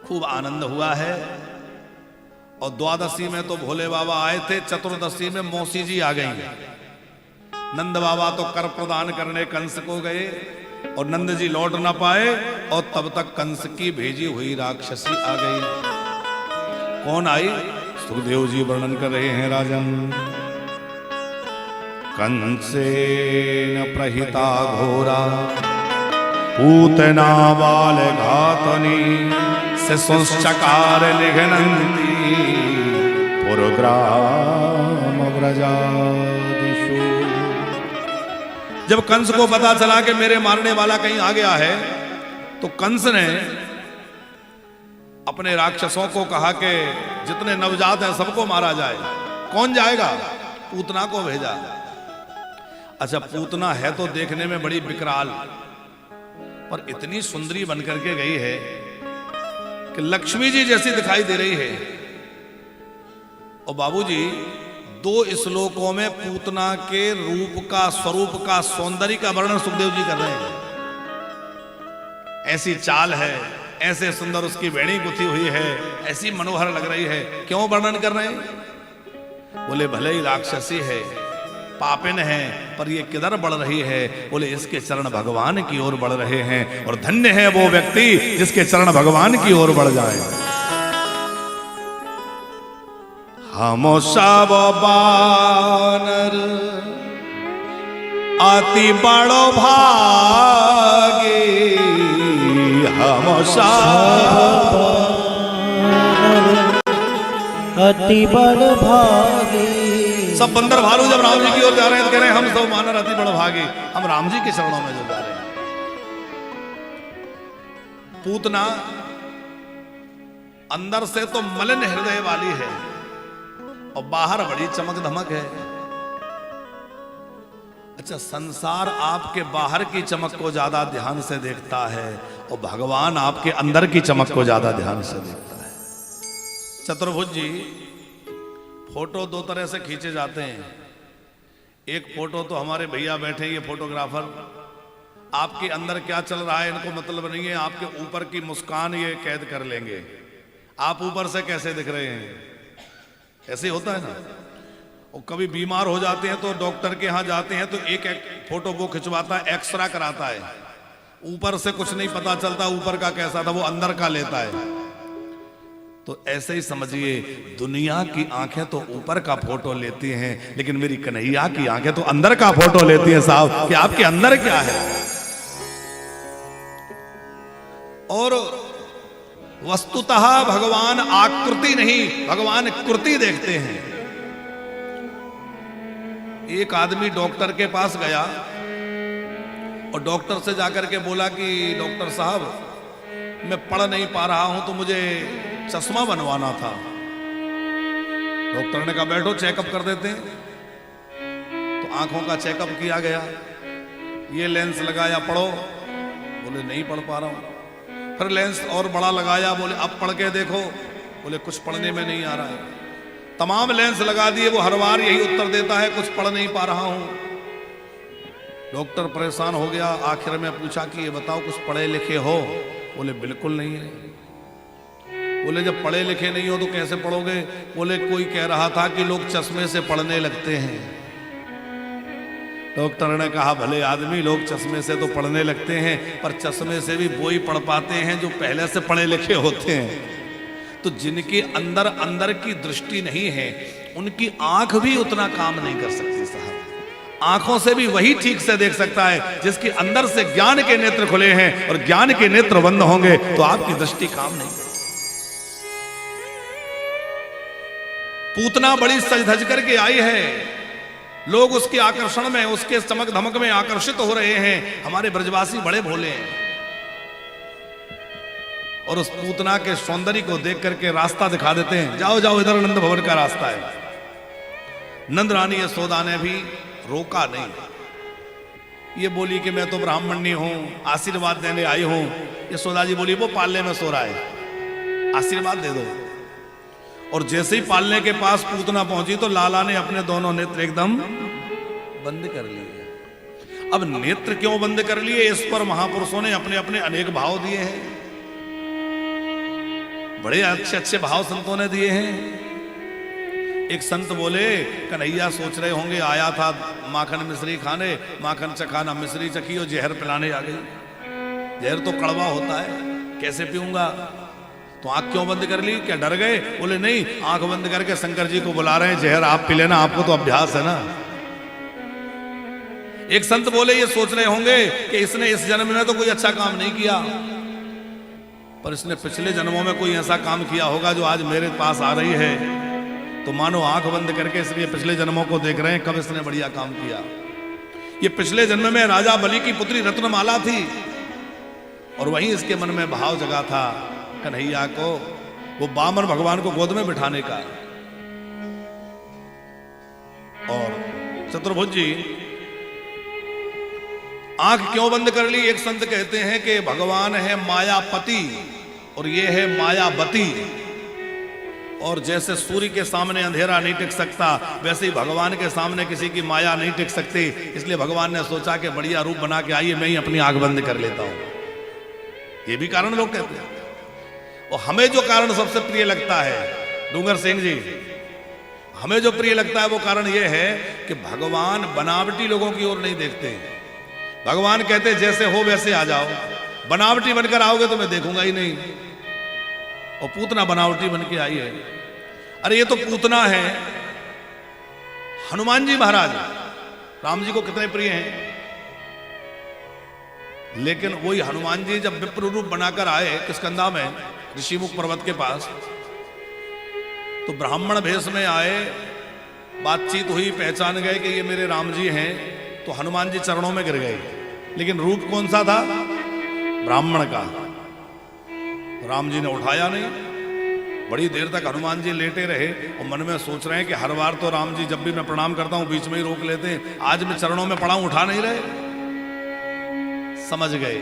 खूब आनंद हुआ है। और द्वादशी में तो भोले बाबा आए थे, चतुर्दशी में मौसी जी आ गई। नंद बाबा तो कर प्रदान करने कंस को गए और नंद जी लौट ना पाए, और तब तक कंस की भेजी हुई राक्षसी आ गई। कौन आई? सुखदेव जी वर्णन कर रहे हैं राजन। कंसेन प्रहिता घोरा पूतना बाल घातनी से संचकार लिघनंती पुरग्राम व्रजादिषु। जब कंस को पता चला कि मेरे मारने वाला कहीं आ गया है, तो कंस ने अपने राक्षसों को कहा कि जितने नवजात हैं सबको मारा जाए। कौन जाएगा? पूतना को भेजा। अच्छा, पूतना है तो देखने में बड़ी विकराल, पर इतनी सुंदरी बनकर के गई है कि लक्ष्मी जी जैसी दिखाई दे रही है। और बाबूजी, 2 श्लोकों में पूतना के रूप का, स्वरूप का, सौंदर्य का वर्णन सुखदेव जी कर रहे हैं। ऐसी चाल है, ऐसे सुंदर उसकी वेणी गुथी हुई है, ऐसी मनोहर लग रही है। क्यों वर्णन कर रहे हैं? बोले भले ही राक्षसी है, पापिन है, पर ये किधर बढ़ रही है? बोले इसके चरण भगवान की ओर बढ़ रहे हैं, और धन्य है वो व्यक्ति जिसके चरण भगवान की ओर बढ़ जाए। हम सब बानर अति बड़ो भागे, हम सब अति बड़ भागे। सब बंदर भालू जब राम जी की ओर जा रहे हैं तो कह रहे हैं हम सब मानर अति बड़ भागे, हम राम जी के चरणों में जो जा रहे हैं। पूतना अंदर से तो मलिन हृदय वाली है और बाहर बड़ी चमक धमक है। अच्छा, संसार आपके बाहर की चमक को ज्यादा ध्यान से देखता है और भगवान आपके अंदर की चमक को ज्यादा ध्यान से देखता है। चतुर्भुज जी, फोटो 2 तरह से खींचे जाते हैं। एक फोटो तो हमारे भैया बैठे, ये फोटोग्राफर, आपके अंदर क्या चल रहा है इनको मतलब नहीं है, आपके ऊपर की मुस्कान ये कैद कर लेंगे। आप ऊपर से कैसे दिख रहे हैं, ऐसे होता है ना। और कभी बीमार हो जाते हैं तो डॉक्टर के यहाँ जाते हैं तो एक फोटो वो खिंचवाता है, एक्सरा कराता है, ऊपर से कुछ नहीं पता चलता ऊपर का कैसा था, वो अंदर का लेता है। तो ऐसे ही समझिए, दुनिया की आंखें तो ऊपर का फोटो लेती हैं, लेकिन मेरी कन्हैया की आंखें तो अंदर का फोटो लेती हैं साहब, कि आपके अंदर क्या है। और वस्तुतः भगवान आकृति नहीं, भगवान कृति देखते हैं। एक आदमी डॉक्टर के पास गया और डॉक्टर से जाकर के बोला कि डॉक्टर साहब, मैं पढ़ नहीं पा रहा हूं तो मुझे चश्मा बनवाना था। डॉक्टर ने कहा बैठो चेकअप कर देते हैं। तो आंखों का चेकअप किया गया, ये लेंस लगाया, पढ़ो, बोले नहीं पढ़ पा रहा हूं। फिर लेंस और बड़ा लगाया, बोले अब पढ़ के देखो, बोले कुछ पढ़ने में नहीं आ रहा है। तमाम लेंस लगा दिए, वो हर बार यही उत्तर देता है, कुछ पढ़ नहीं पा रहा हूं। डॉक्टर परेशान हो गया, आखिर में पूछा कि ये बताओ कुछ पढ़े लिखे हो? बोले बिल्कुल नहीं है। बोले जब पढ़े लिखे नहीं हो तो कैसे पढ़ोगे? बोले कोई कह रहा था कि लोग चश्मे से पढ़ने लगते हैं। डॉक्टर ने कहा भले आदमी, लोग चश्मे से तो पढ़ने लगते हैं, पर चश्मे से भी वो ही पढ़ पाते हैं जो पहले से पढ़े लिखे होते हैं। तो जिनके अंदर अंदर की दृष्टि नहीं है, उनकी आंख भी उतना काम नहीं कर सकती साहब। आंखों से भी वही ठीक से देख सकता है जिसके अंदर से ज्ञान के नेत्र खुले हैं, और ज्ञान के नेत्र बंद होंगे तो आपकी दृष्टि काम नहीं करेगी। पूतना बड़ी सज धज करके आई है, लोग उसके आकर्षण में, उसके चमक धमक में आकर्षित हो रहे हैं। हमारे ब्रजवासी बड़े भोले हैं, और उस पूतना के सौंदर्य को देख करके रास्ता दिखा देते हैं, जाओ जाओ इधर नंद भवन का रास्ता है। नंद रानी यशोदा ने भी रोका नहीं। ये बोली कि मैं तो ब्राह्मणी हूं, आशीर्वाद देने आई हूं। यशोदा जी बोली वो पालने में सो रहा है, आशीर्वाद दे दो। और जैसे ही पालने के पास पूतना पहुंची तो लाला ने अपने दोनों नेत्र एकदम बंद कर लिए। अब नेत्र क्यों बंद कर लिए, इस पर महापुरुषों ने अपने अपने अनेक भाव दिए हैं। बड़े अच्छे अच्छे भाव संतों ने दिए हैं। एक संत बोले, कन्हैया सोच रहे होंगे आया था माखन मिश्री खाने, माखन चखाना मिश्री चखी और जहर पिलाने आ गई। जहर तो कड़वा होता है, कैसे पीऊंगा? तो आंख क्यों बंद कर ली? क्या डर गए? बोले नहीं, आंख बंद करके शंकर जी को बुला रहे हैं, जहर आप पी लेना, आपको तो अभ्यास है ना। एक संत बोले, ये सोच रहे होंगे कि इसने इस जन्म में तो कोई अच्छा काम नहीं किया, पर इसने पिछले जन्मों में कोई ऐसा काम किया होगा जो आज मेरे पास आ रही है। तो मानो आंख बंद करके इसलिए पिछले जन्मों को देख रहे हैं, कब इसने बढ़िया काम किया। ये पिछले जन्म में राजा बलि की पुत्री रत्नमाला थी, और वहीं इसके मन में भाव जगा था कन्हैया को, वो बामन भगवान को गोद में बिठाने का। और चतुर्भुज जी आंख क्यों बंद कर ली? एक संत कहते हैं कि भगवान है मायापति और ये है मायावती, और जैसे सूर्य के सामने अंधेरा नहीं टिक सकता, वैसे ही भगवान के सामने किसी की माया नहीं टिक सकती। इसलिए भगवान ने सोचा कि बढ़िया रूप बना के आइए, मैं ही अपनी आंख बंद कर लेता हूं। ये भी कारण लोग कहते हैं। और हमें जो कारण सबसे प्रिय लगता है डूंगर सिंह जी, हमें जो प्रिय लगता है वो कारण ये है कि भगवान बनावटी लोगों की ओर नहीं देखते। भगवान कहते जैसे हो वैसे आ जाओ, बनावटी बनकर आओगे तो मैं देखूंगा ही नहीं। और पूतना बनावटी बन के आई है। अरे ये तो पूतना है। हनुमान जी महाराज राम जी को कितने प्रिय हैं, लेकिन वही हनुमान जी जब विप्र रूप बनाकर आए किष्किंधा में ऋषिमुख पर्वत के पास, तो ब्राह्मण भेष में आए, बातचीत हुई, पहचान गए कि ये मेरे राम जी हैं, तो हनुमान जी चरणों में गिर गए। लेकिन रूप कौन सा था? ब्राह्मण का। राम जी ने उठाया नहीं। बड़ी देर तक हनुमान जी लेटे रहे और मन में सोच रहे हैं कि हर बार तो राम जी जब भी मैं प्रणाम करता हूं बीच में ही रोक लेते हैं, आज मैं चरणों में पड़ा हूं, उठा नहीं रहे। समझ गए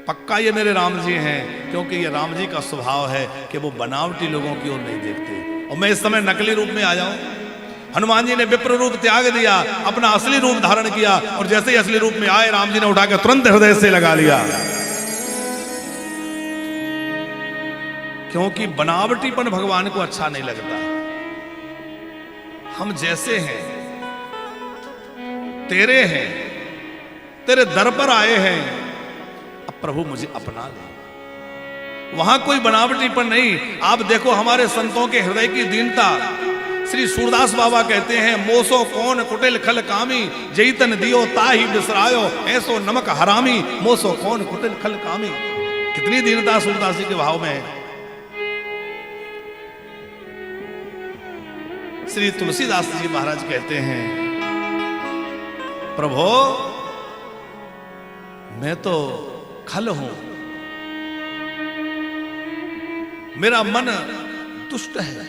पक्का ये मेरे राम जी हैं, क्योंकि ये राम जी का स्वभाव है कि वो बनावटी लोगों की ओर नहीं देखते। और मैं इस समय नकली रूप में आ जाऊं। हनुमान जी ने विप्र रूप त्याग दिया, अपना असली रूप धारण किया, और जैसे ही असली रूप में आए राम जी ने उठा के तुरंत हृदय से लगा लिया। क्योंकि बनावटीपन भगवान को अच्छा नहीं लगता। हम जैसे हैं, तेरे हैं, तेरे दर पर आए हैं, अब प्रभु मुझे अपना ले। वहां कोई बनावटीपन नहीं। आप देखो हमारे संतों के हृदय की दीनता। श्री सूरदास बाबा कहते हैं, मोसो कौन कुटिल खल कामी, जैतन दियो ताही बिसरायो, ऐसो नमक हरामी, मोसो कौन कुटिल खल कामी। कितनी दीनता सूरदास जी के भाव में है। श्री तुलसीदास जी महाराज कहते हैं, प्रभो मैं तो खल हूं, मेरा मन दुष्ट है।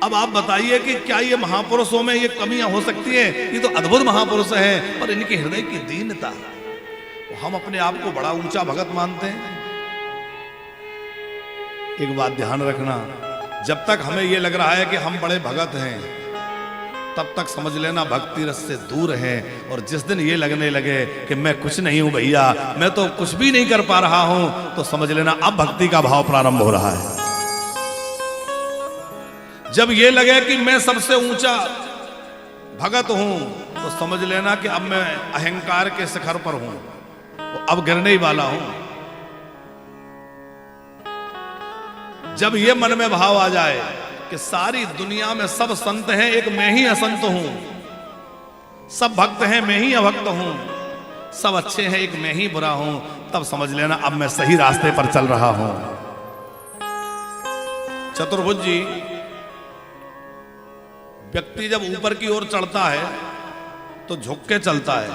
अब आप बताइए कि क्या ये महापुरुषों में ये कमियां हो सकती है? ये तो अद्भुत महापुरुष हैं, पर इनके हृदय की दीनता, हम अपने आप को बड़ा ऊंचा भगत मानते हैं। एक बात ध्यान रखना, जब तक हमें ये लग रहा है कि हम बड़े भगत हैं, तब तक समझ लेना भक्ति रस से दूर है। और जिस दिन ये लगने लगे कि मैं कुछ नहीं हूं भैया, मैं तो कुछ भी नहीं कर पा रहा हूं, तो समझ लेना अब भक्ति का भाव प्रारंभ हो रहा है। जब ये लगे कि मैं सबसे ऊंचा भगत हूं, तो समझ लेना कि अब मैं अहंकार के शिखर पर हूं, तो अब गिरने ही वाला हूं। जब ये मन में भाव आ जाए कि सारी दुनिया में सब संत हैं, एक मैं ही असंत हूं, सब भक्त हैं, मैं ही अभक्त हूं, सब अच्छे हैं, एक मैं ही बुरा हूं, तब समझ लेना अब मैं सही रास्ते पर चल रहा हूं। चतुर्भुज जी, व्यक्ति जब ऊपर की ओर चढ़ता है तो झुक के चलता है,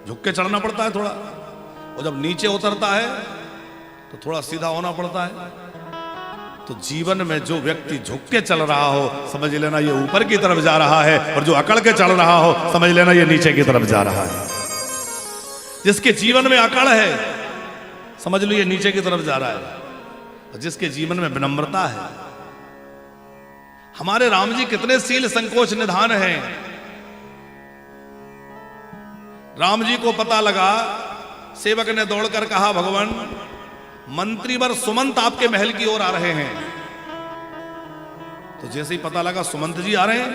झुक के चढ़ना पड़ता है थोड़ा, और जब नीचे उतरता है तो थोड़ा सीधा होना पड़ता है। तो जीवन में जो व्यक्ति झुक के चल रहा हो, समझ लेना ये ऊपर की तरफ जा रहा है, और जो अकड़ के चल रहा हो, समझ लेना ये नीचे की तरफ जा रहा है। जिसके जीवन में अकड़ है, समझ लो ये नीचे की तरफ जा रहा है, और जिसके जीवन में विनम्रता है। हमारे राम जी कितने सील संकोच निधान हैं। राम जी को पता लगा, सेवक ने दौड़कर कहा, भगवान मंत्रीवर सुमंत आपके महल की ओर आ रहे हैं। तो जैसे ही पता लगा सुमंत जी आ रहे हैं,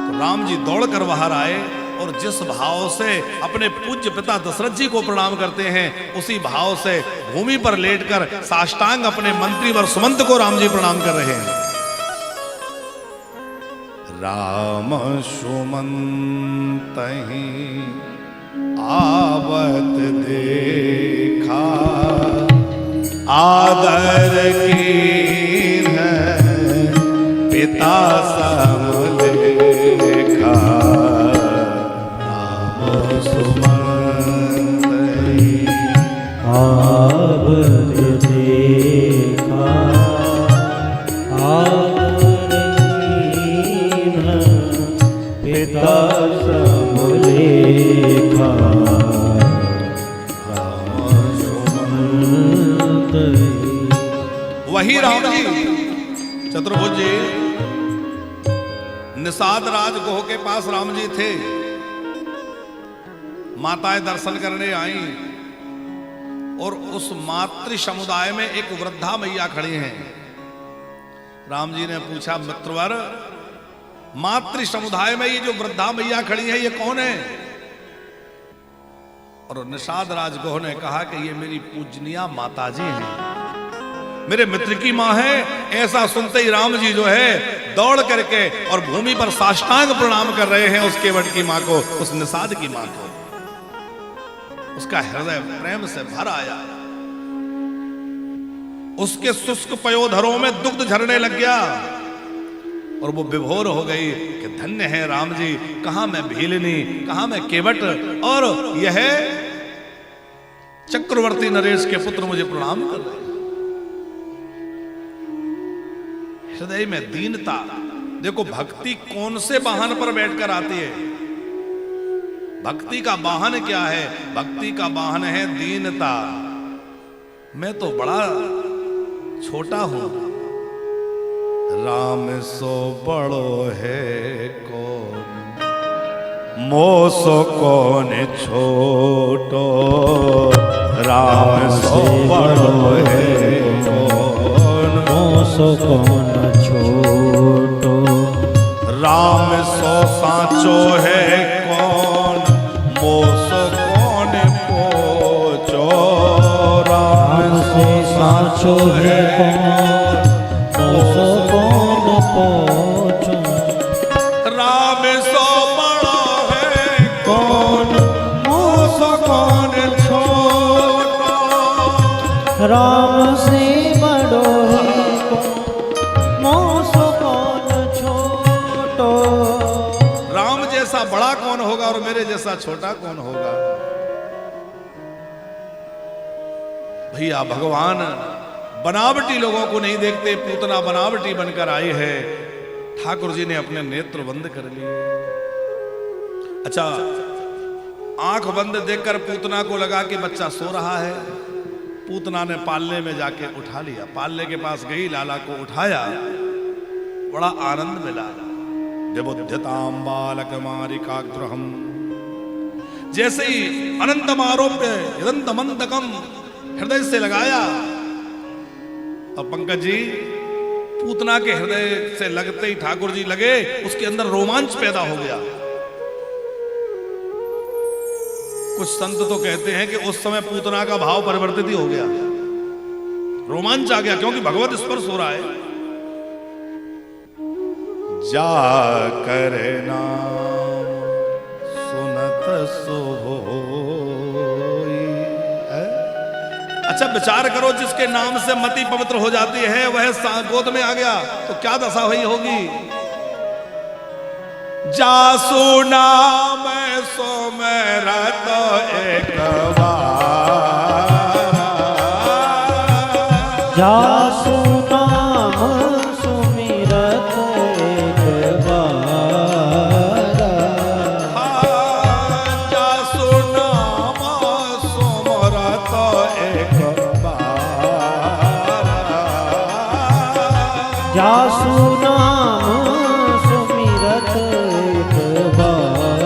तो राम जी दौड़कर बाहर आए और जिस भाव से अपने पूज्य पिता दशरथ जी को प्रणाम करते हैं, उसी भाव से भूमि पर लेटकर साष्टांग अपने मंत्रीवर सुमंत को राम जी प्रणाम कर रहे हैं। राम सुमंत ही आवत देखा, आदर की है पिता समलेखा। राम सुमंत ही आवत देखा, आदर कीन पिता समलेखा। वही राम जी चतुर्भुज जी निषाद राज गोह के पास राम जी थे। माताएं दर्शन करने आई और उस मातृ समुदाय में एक वृद्धा मैया खड़ी हैं। राम जी ने पूछा, मित्रवर, मातृ समुदाय में ये जो वृद्धा मैया खड़ी है ये कौन है? और निषाद राज गोह ने कहा कि ये मेरी पूजनीय माता जी हैं, मेरे मित्र की मां है। ऐसा सुनते ही राम जी जो है दौड़ करके और भूमि पर साष्टांग प्रणाम कर रहे हैं उस केवट की मां को, उस निषाद की मां को। उसका हृदय प्रेम से भर आया, उसके शुष्क पयोधरों में दुग्ध झरने लग गया और वो विभोर हो गई कि धन्य है राम जी, कहां मैं भीलनी, कहां मैं केवट, और यह चक्रवर्ती नरेश के पुत्र मुझे प्रणाम कर रहे। हृदय में दीनता। देखो, भक्ति कौन से वाहन पर बैठकर आती है? भक्ति का वाहन क्या है? भक्ति का वाहन है दीनता। मैं तो बड़ा छोटा हूं, राम सो बड़ो है कौन, मोसो कौन छोटो। राम सो बड़ो है कौन, मोसो कौन छोटो। राम सो साचो है कौन, मोसो कौन पोचो। राम सो साचो है कौन, मोसो कौन पोचो। राम सो बड़ा है कौन, मोसो कौन छोटो। राम से बड़ो है कौन, मोसो कौन छोटो। राम जैसा बड़ा कौन होगा और मेरे जैसा छोटा कौन होगा? भैया, भगवान बनावटी लोगों को नहीं देखते। पूतना बनावटी बनकर आई है, ठाकुर जी ने अपने नेत्र बंद कर लिए। अच्छा, आंख बंद देखकर पूतना को लगा कि बच्चा सो रहा है। पूतना ने पालने में जाके उठा लिया, पालने के पास गई, लाला को उठाया, बड़ा आनंद मिला। विबुध्यताम बालक मारिकाग्रहम, जैसे ही अनंतमारोप्य यदंतमंतकम हृदय से लगाया, और पंकज जी पूतना के हृदय से लगते ही ठाकुर जी लगे, उसके अंदर रोमांच पैदा हो गया। कुछ संत तो कहते हैं कि उस समय पूतना का भाव परिवर्तित ही हो गया, रोमांच आ गया, क्योंकि भगवत स्पर्श हो रहा है। जा कर नाम सुनत सोई। अच्छा, विचार करो, जिसके नाम से मति पवित्र हो जाती है वह गोद में आ गया तो क्या दशा हुई होगी? जासु नाम सो मेरा तो एक बार, जासु नाम सुमिरत एक बार। जासु नाम सुमिरत एक बार। जासु नाम सुमिरत एक बार।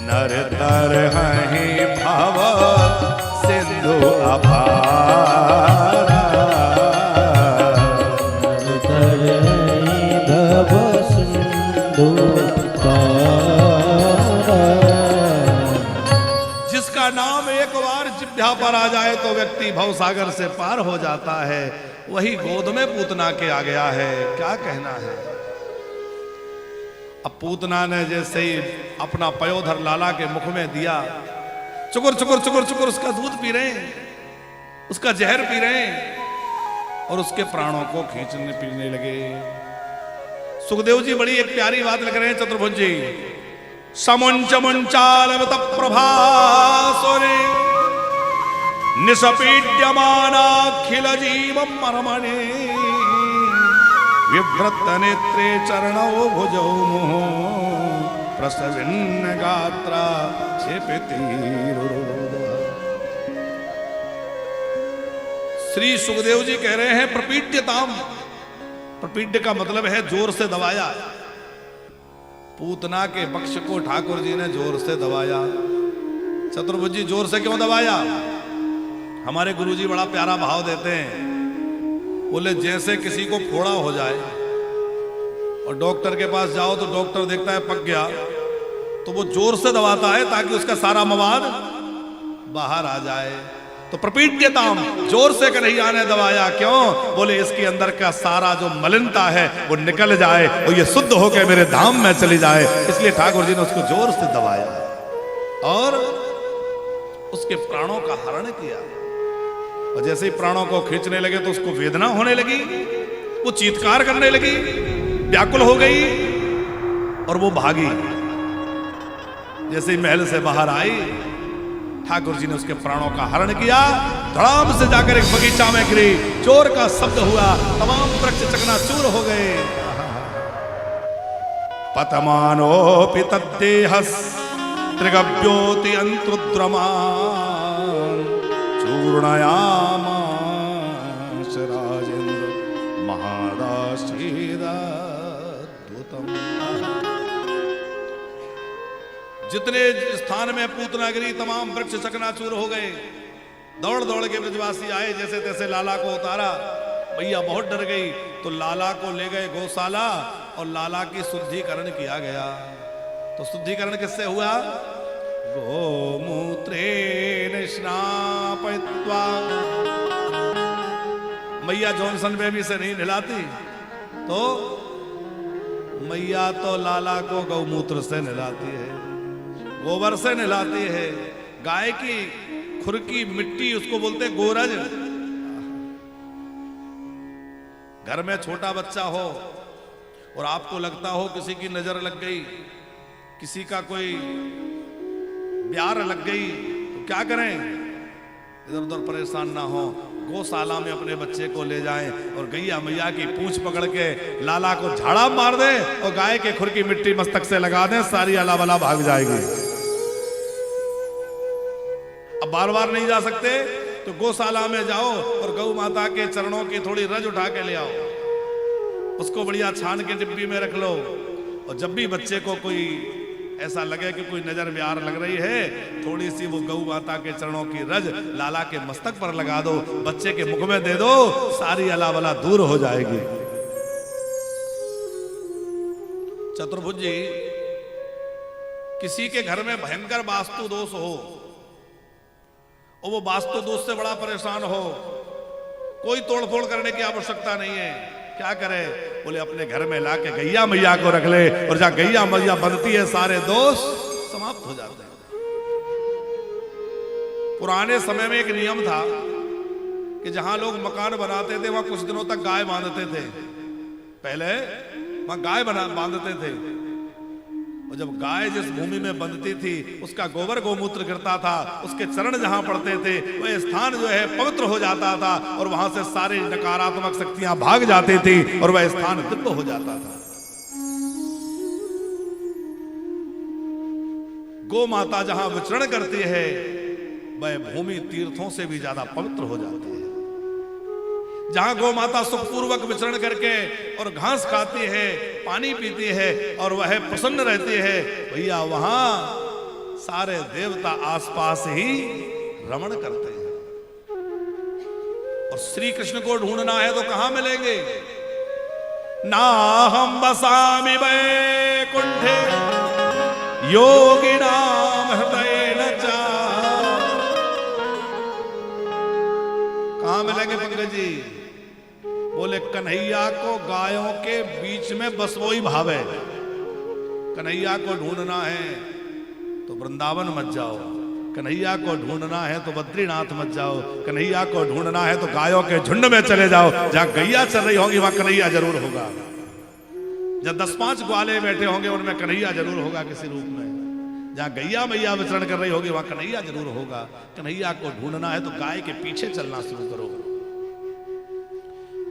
नर तर हहीं भव नाम एक बार जिह्वा पर आ जाए तो व्यक्ति भवसागर से पार हो जाता है। वही गोद में पूतना के आ गया है, क्या कहना है। अब पूतना ने जैसे ही अपना पयोधर लाला के मुख में दिया, चुकुर चुकुर चुकुर चुकुर उसका दूध पी रहे हैं, उसका जहर पी रहे हैं और उसके प्राणों को खींचने पीने लगे। सुखदेव जी बड़ी एक प्यारी बात लिख रहे हैं चतुर्भुज जी। समुंच मुंचालवत प्रभासुरे निसपीड्यमानाखिल जीवं मरमणे विव्रत नेत्रे चरणौ भुजौ मुहुः प्रसविन्न गात्रा क्षिपतिरुरुरुरुः। श्री सुखदेव जी कह रहे हैं प्रपीड्यताम, प्रपीड्य का मतलब है जोर से दबाया। पूतना के पक्ष को ठाकुर जी ने जोर से दबाया। चतुर्भुज जी जोर से क्यों दबाया? हमारे गुरुजी बड़ा प्यारा भाव देते हैं, बोले जैसे किसी को फोड़ा हो जाए और डॉक्टर के पास जाओ तो डॉक्टर देखता है पक गया, तो वो जोर से दबाता है ताकि उसका सारा मवाद बाहर आ जाए। तो प्रपीड्यताम, जोर से कन्हैया ने दबाया। क्यों? बोले इसके अंदर का सारा जो मलिनता है वो निकल जाए और ये शुद्ध होकर मेरे धाम में चली जाए, इसलिए ठाकुर जी ने उसको जोर से दबाया और उसके प्राणों का हरण किया। और जैसे ही प्राणों को खींचने लगे तो उसको वेदना होने लगी, वो चीत्कार करने लगी, व्याकुल हो गई और वो भागी। जैसे ही महल से बाहर आई, ठाकुर जी ने उसके प्राणों का हरण किया। धड़ाम से जाकर एक बगीचा में गिरी, चोर का शब्द हुआ, तमाम वृक्ष चकनाचूर हो गए। पतमानोपि तद्देहस् त्रिगव्योति अंतुद्रमान् चूर्णयामास राजेन्द्र महादासीदाद्भुतम्। जितने स्थान में पूतना गिरी तमाम वृक्ष चकनाचूर हो गए। दौड़ दौड़ के ब्रजवासी आए, जैसे तैसे लाला को उतारा। भैया बहुत डर गई तो लाला को ले गए गौशाला और लाला की शुद्धिकरण किया गया। तो शुद्धिकरण किससे हुआ? गोमूत्रेण स्नापयित्वा। मैया जॉनसन बेबी से नहीं नहलाती तो मैया तो लाला को गौमूत्र से नहलाती है, गोबर से नहलाती है। गाय की खुर की मिट्टी उसको बोलते गोरज। घर में छोटा बच्चा हो और आपको लगता हो किसी की नजर लग गई, किसी का कोई प्यार लग गई, तो क्या करें? इधर उधर परेशान ना हो, गौशाला में अपने बच्चे को ले जाएं और गैया मैया की पूंछ पकड़ के लाला को झाड़ा मार दे और गाय के खुर की मिट्टी मस्तक से लगा दें, सारी अलावला भाग जाएगी। अब बार बार नहीं जा सकते तो गौशाला में जाओ और गौ माता के चरणों की थोड़ी रज उठा के ले आओ, उसको बढ़िया छान के डिब्बी में रख लो। और जब भी बच्चे को कोई ऐसा लगे कि कोई नजर प्यार लग रही है, थोड़ी सी वो गौ माता के चरणों की रज लाला के मस्तक पर लगा दो, बच्चे के मुख में दे दो, सारी अलावला दूर हो जाएगी। चतुर्भुज जी, किसी के घर में भयंकर वास्तु दोष हो और वो वास्तु दोष से बड़ा परेशान हो, कोई तोड़फोड़ करने की आवश्यकता नहीं है। क्या करे? बोले अपने घर में लाके गैया मैया को रख ले और जहां गैया मैया बनती है सारे दोष समाप्त हो जाते हैं। पुराने समय में एक नियम था कि जहां लोग मकान बनाते थे वहां कुछ दिनों तक गाय बांधते थे। पहले वहां गाय बांधते थे और जब गाय जिस भूमि में बंधती थी उसका गोबर गोमूत्र गिरता था, उसके चरण जहां पड़ते थे वह स्थान जो है पवित्र हो जाता था और वहां से सारी नकारात्मक शक्तियां भाग जाती थी और वह स्थान दिव्य हो जाता था। गौ माता जहां विचरण करती है वह भूमि तीर्थों से भी ज्यादा पवित्र हो जाती है। जहां गौ माता सुखपूर्वक विचरण करके और घास खाती है, पानी पीती है और वह प्रसन्न रहती है, भैया वहां सारे देवता आसपास ही रमण करते हैं। और श्री कृष्ण को ढूंढना है तो कहां मिलेंगे? ना हम बसामि वैकुंठे योगिनाम हृदयेन च कहां मिलेंगे पंकज जी? बोले कन्हैया को गायों के बीच में बस वो ही भाव है। कन्हैया को ढूंढना है तो वृंदावन मत जाओ, कन्हैया को ढूंढना है तो बद्रीनाथ मत जाओ, कन्हैया को ढूंढना है तो गायों के झुंड में चले जाओ। जहां गैया चल रही होगी वहां कन्हैया जरूर होगा। जब 10-5 ग्वाले बैठे होंगे उनमें कन्हैया जरूर होगा किसी रूप में। जहां गैया मैया विचरण कर रही होगी वहां कन्हैया जरूर होगा। कन्हैया को ढूंढना है तो गाय के पीछे चलना शुरू करो।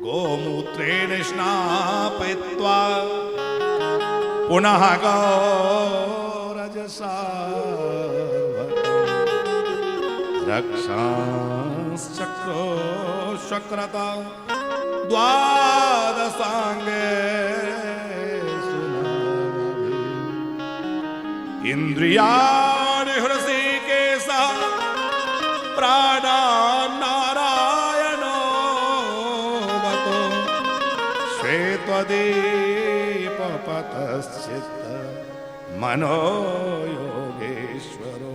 गोमूत्रेण स्नापयित्वा पुनः गौरजसा रक्षांश्चक्रो शक्रता द्वादशांगे इंद्रियाणि हृषिकेशः प्राणान्नारायणो वतो श्वेतदीपपतश्चित्त मनो योगेश्वरो।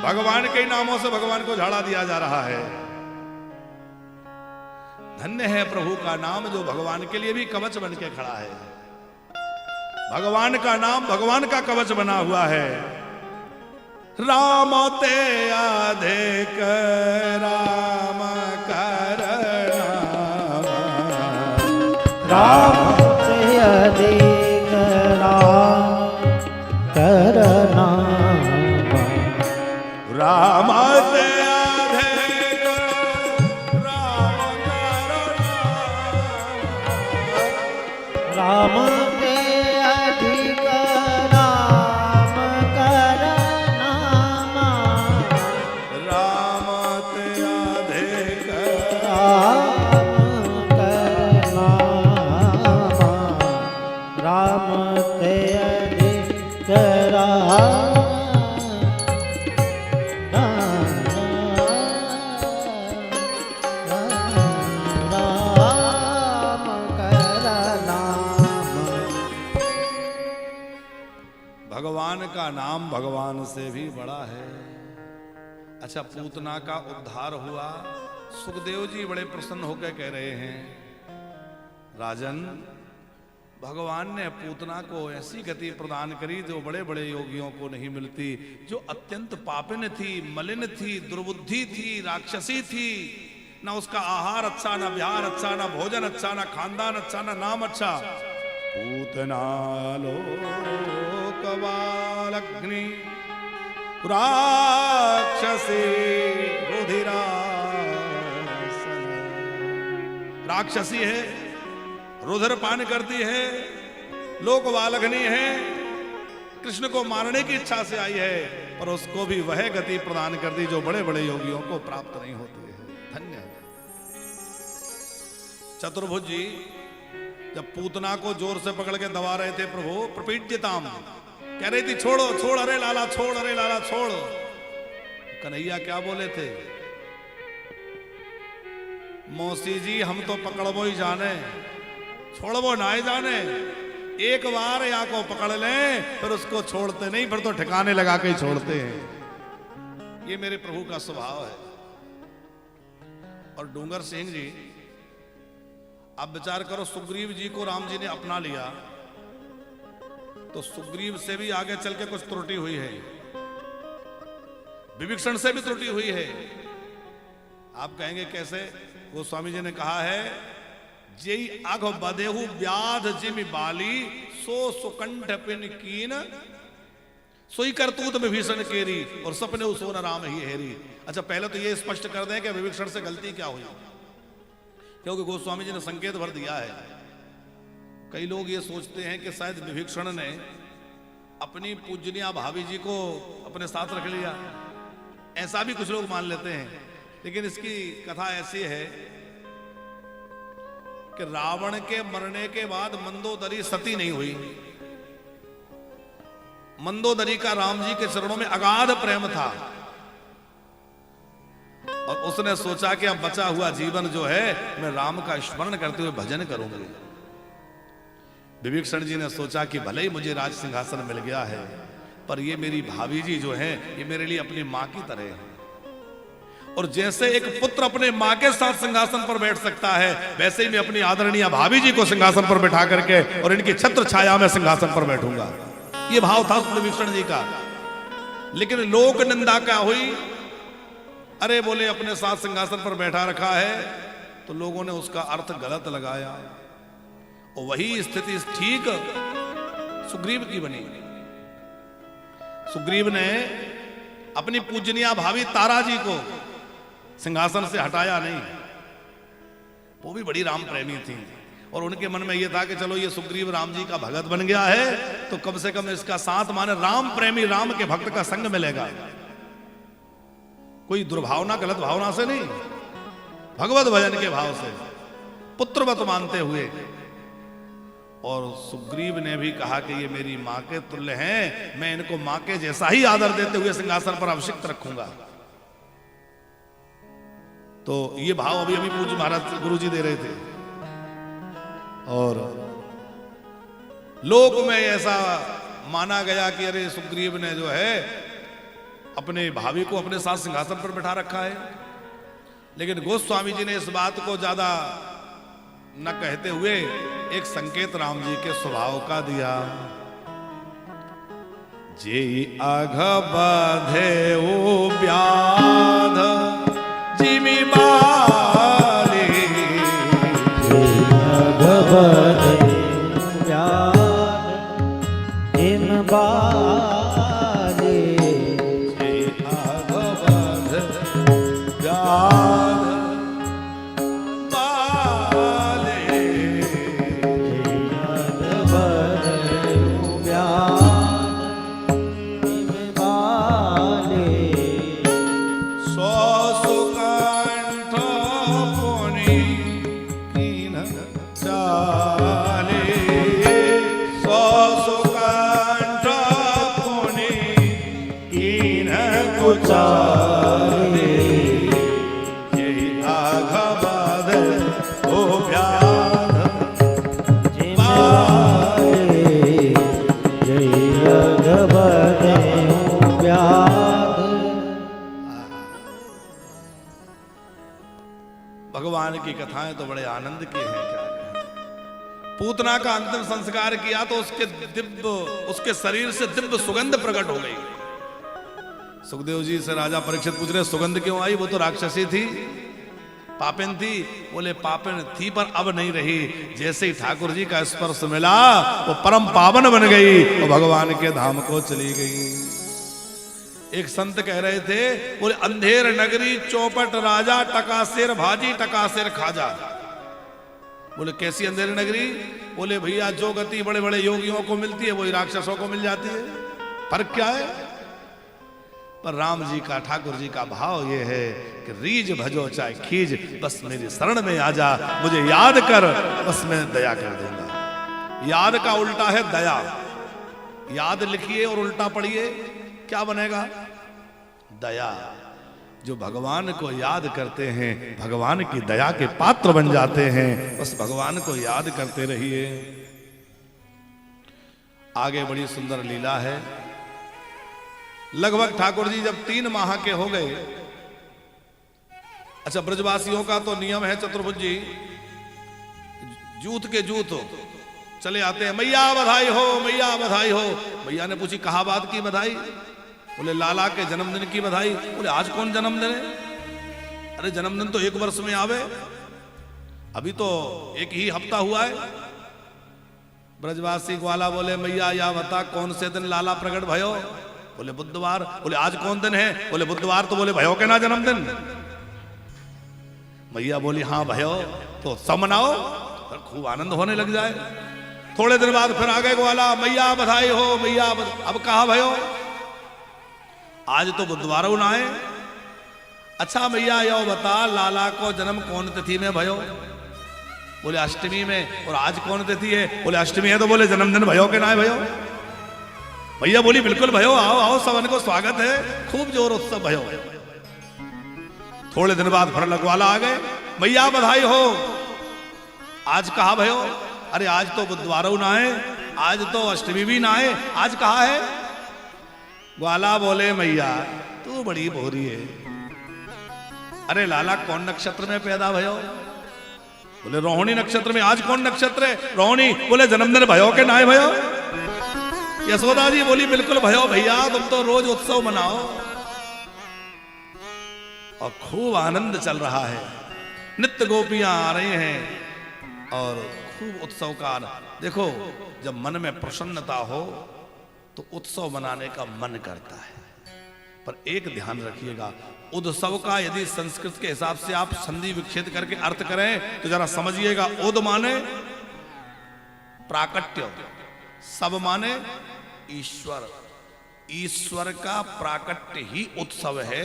भगवान के नामों से भगवान को झाड़ा दिया जा रहा है। धन्य है प्रभु का नाम जो भगवान के लिए भी कवच बन के खड़ा है। भगवान का नाम भगवान का कवच बना हुआ है। राम ते अधिक राम कर राम से अधिक राम करना, राम ते अधिक राम करना, राम से अधिक राम करना, राम ते अधिक राम करना, राम से अधिक राम भगवान का नाम भगवान से भी बड़ा है। अच्छा, पूतना का उद्धार हुआ। सुखदेव जी बड़े प्रसन्न होकर कह रहे हैं, राजन भगवान ने पूतना को ऐसी गति प्रदान करी जो बड़े बड़े योगियों को नहीं मिलती, जो अत्यंत पापिन थी, मलिन थी, दुर्बुद्धि थी, राक्षसी थी। ना उसका आहार अच्छा, ना विहार अच्छा, ना भोजन अच्छा, ना खानदान अच्छा, ना नाम अच्छा। पूतना लोकवालग्नि राक्षसी रुधिरासन। राक्षसी है, रुधिर पान करती है, लोकवालग्नि है, कृष्ण को मारने की इच्छा से आई है, पर उसको भी वह गति प्रदान कर दी जो बड़े बड़े योगियों को प्राप्त नहीं होती है। धन्य है। चतुर्भुज जी जब पूतना को जोर से पकड़ के दबा रहे थे, प्रभु प्रपीड्यताम कह रही थी छोड़ो छोड़, अरे लाला छोड़, अरे लाला छोड़। कन्हैया क्या बोले थे, मौसी जी हम तो पकड़बो ही जाने, छोड़बो ना ही जाने। एक बार या को पकड़ लें फिर उसको छोड़ते नहीं, फिर तो ठिकाने लगा के ही छोड़ते हैं। ये मेरे प्रभु का स्वभाव है। और डूंगर सिंह जी, आप विचार करो, सुग्रीव जी को राम जी ने अपना लिया तो सुग्रीव से भी आगे चल के कुछ त्रुटि हुई है, विभीषण से भी त्रुटि हुई है। आप कहेंगे कैसे? गोस्वामी जी ने कहा है, जेई अघ बदेहु व्याध जिमि बाली, सो सुकंठ पिन कीन, सोई करतूत विभीषण केरी, और सपने उसो न राम ही हेरी। अच्छा, पहले तो ये स्पष्ट कर दें कि विभीषण से गलती क्या हुई, क्योंकि गोस्वामी जी ने संकेत भर दिया है। कई लोग ये सोचते हैं कि शायद विभीषण ने अपनी पूजनीय भाभी जी को अपने साथ रख लिया, ऐसा भी कुछ लोग मान लेते हैं। लेकिन इसकी कथा ऐसी है कि रावण के मरने के बाद मंदोदरी सती नहीं हुई। मंदोदरी का राम जी के चरणों में अगाध प्रेम था और उसने सोचा कि अब बचा हुआ जीवन जो है मैं राम का स्मरण करते हुए भजन करूंगी। विभीषण जी ने सोचा कि भले ही मुझे राज सिंहासन मिल गया है, पर ये मेरी भाभी जी जो है ये मेरे लिए अपनी मां की तरह है। और जैसे एक पुत्र अपने मां के साथ सिंहासन पर बैठ सकता है, वैसे ही मैं अपनी आदरणीय भाभी जी को सिंहासन पर बैठा करके और इनकी छत्र छाया में सिंहासन पर बैठूंगा। ये भाव था विभीषण जी का। लेकिन लोक निंदा क्या हुई? अरे बोले अपने साथ सिंहासन पर बैठा रखा है, तो लोगों ने उसका अर्थ गलत लगाया और वही स्थिति ठीक सुग्रीव की बनी। सुग्रीव ने अपनी पूजनीय भाभी तारा जी को सिंहासन से हटाया नहीं। वो भी बड़ी राम प्रेमी थी और उनके मन में यह था कि चलो ये सुग्रीव राम जी का भगत बन गया है तो कम से कम इसका साथ माने राम प्रेमी राम के भक्त का संग मिलेगा। कोई दुर्भावना गलत भावना से नहीं, भगवत भजन के भाव से पुत्रवत मानते हुए। और सुग्रीव ने भी कहा कि ये मेरी मां के तुल्य हैं, मैं इनको मां के जैसा ही आदर देते हुए सिंहासन पर अभिषिक्त रखूंगा। तो ये भाव अभी पूज्य महाराज गुरुजी दे रहे थे। और लोक में ऐसा माना गया कि अरे सुग्रीव ने जो है अपने भाभी को अपने साथ सिंहासन पर बैठा रखा है। लेकिन गोस्वामी जी ने इस बात को ज्यादा न कहते हुए एक संकेत राम जी के स्वभाव का दिया। जे आघ बाधे ओ व्याध जिमी बाले, आघ बाधे व्याध जिम बाले, जे आघ बाधे व्याध भगवान की कथाएं तो बड़े आनंद की हैं। क्या पूतना का अंतिम संस्कार किया तो उसके शरीर से दिव्य सुगंध प्रकट हो गई। सुखदेव जी से राजा परीक्षित पूछ रहे सुगंध क्यों आई? वो तो राक्षसी थी, पापिन थी। बोले पापिन थी पर अब नहीं रही। जैसे ही ठाकुर जी का स्पर्श मिला वो परम पावन बन गई और भगवान के धाम को चली गई। एक संत कह रहे थे, बोले अंधेर नगरी चौपट राजा, टकासेर भाजी टकासेर खाजा। बोले कैसी अंधेर नगरी? बोले भैया जो गति बड़े बड़े योगियों को मिलती है वही राक्षसों को मिल जाती है। फर्क क्या है? पर राम जी का ठाकुर जी का भाव ये है कि रीज भजो चाहे खीज, बस मेरी शरण में आ जा, मुझे याद कर, बस मैं दया कर दूंगा। याद का उल्टा है दया। याद लिखिए और उल्टा पढ़िए, क्या बनेगा? दया। जो भगवान को याद करते हैं भगवान की दया के पात्र बन जाते हैं। बस भगवान को याद करते रहिए। आगे बड़ी सुंदर लीला है। लगभग ठाकुर जी जब 3 माह के हो गए, अच्छा ब्रजवासियों का तो नियम है चतुर्भुज जी, जूत के जूत चले आते हैं, मैया बधाई हो, मैया बधाई हो। मैया ने पूछी कहा बात की बधाई? बोले लाला के जन्मदिन की बधाई। बोले आज कौन जन्मदिन है? अरे जन्मदिन तो 1 वर्ष में आवे, अभी तो 1 ही हफ्ता हुआ है। ब्रजवासी ग्वाला बोले मैया या बता कौन से दिन लाला प्रकट भयो? बोले बुधवार। बोले आज कौन दिन है? बोले बुधवार। तो बोले भयो के ना जन्मदिन? मैया बोली हाँ भयो, तो सब मनाओ, खूब आनंद होने लग जाए। थोड़े दिन बाद फिर आ गए ग्वाला, मैया बधाई हो, मैया अब कहा भयो? आज तो बुधवार ना है। अच्छा मैया यो बता लाला को जन्म कौन तिथि में भयो? बोले अष्टमी में। और आज कौन तिथि है? बोले अष्टमी है। तो बोले जन्मदिन भयो के ना है भयो? भैया बोली बिल्कुल भयो, आओ आओ, सबन को स्वागत है, खूब जोर उत्सव भयो। थोड़े दिन बाद फिर लगवाला आ गए, मैया बधाई हो, आज कहा भयो? अरे आज तो बुधवार ना है, आज तो अष्टमी भी ना है, आज कहा है? ग्वाला बोले मैया तू बड़ी भोरी है, अरे लाला कौन नक्षत्र में पैदा भयो? बोले रोहिणी नक्षत्र में। आज कौन नक्षत्र है? रोहिणी। बोले जन्मदिन भयो के नाय भयो? यशोदा जी बोली बिल्कुल भयो भैया, तुम तो रोज उत्सव मनाओ। और खूब आनंद चल रहा है, नित्य गोपियां आ रही हैं और खूब उत्सव का देखो, जब मन में प्रसन्नता हो तो उत्सव मनाने का मन करता है। पर एक ध्यान रखिएगा, उत्सव का यदि संस्कृत के हिसाब से आप संधि विच्छेद करके अर्थ करें तो जरा समझिएगा। उद माने प्राकट्य, सब माने ईश्वर। ईश्वर का प्राकट्य ही उत्सव है।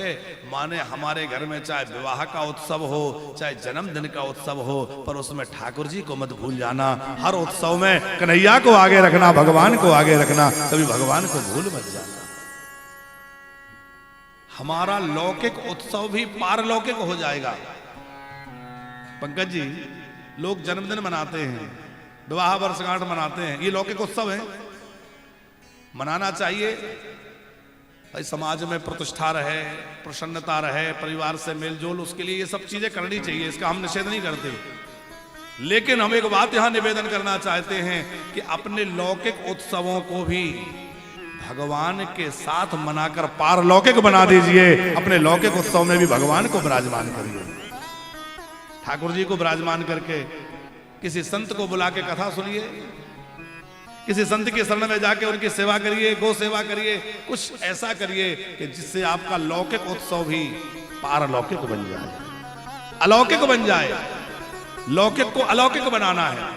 माने हमारे घर में चाहे विवाह का उत्सव हो, चाहे जन्मदिन का उत्सव हो, पर उसमें ठाकुर जी को मत भूल जाना। हर उत्सव में कन्हैया को आगे रखना, भगवान को आगे रखना, कभी भगवान को भूल मत जाना। हमारा लौकिक उत्सव भी पारलौकिक हो जाएगा। पंकज जी, लोग जन्मदिन मनाते हैं, विवाह वर्षगांठ मनाते हैं, ये लौकिक उत्सव है, मनाना चाहिए भाई। समाज में प्रतिष्ठा रहे, प्रसन्नता रहे, परिवार से मेलजोल, उसके लिए ये सब चीजें करनी चाहिए, इसका हम निषेध नहीं करते। लेकिन हम एक बात यहां निवेदन करना चाहते हैं कि अपने लौकिक उत्सवों को भी भगवान के साथ मनाकर पारलौकिक बना दीजिए। अपने लौकिक उत्सव में भी भगवान को विराजमान करिए। ठाकुर जी को विराजमान करके किसी संत को बुला के कथा सुनिए, किसी संत के शरण में जाके उनकी सेवा करिए, गो सेवा करिए, कुछ ऐसा करिए कि जिससे आपका लौकिक उत्सव भी पारलौकिक बन जाए, अलौकिक बन जाए। लौकिक को अलौकिक बनाना है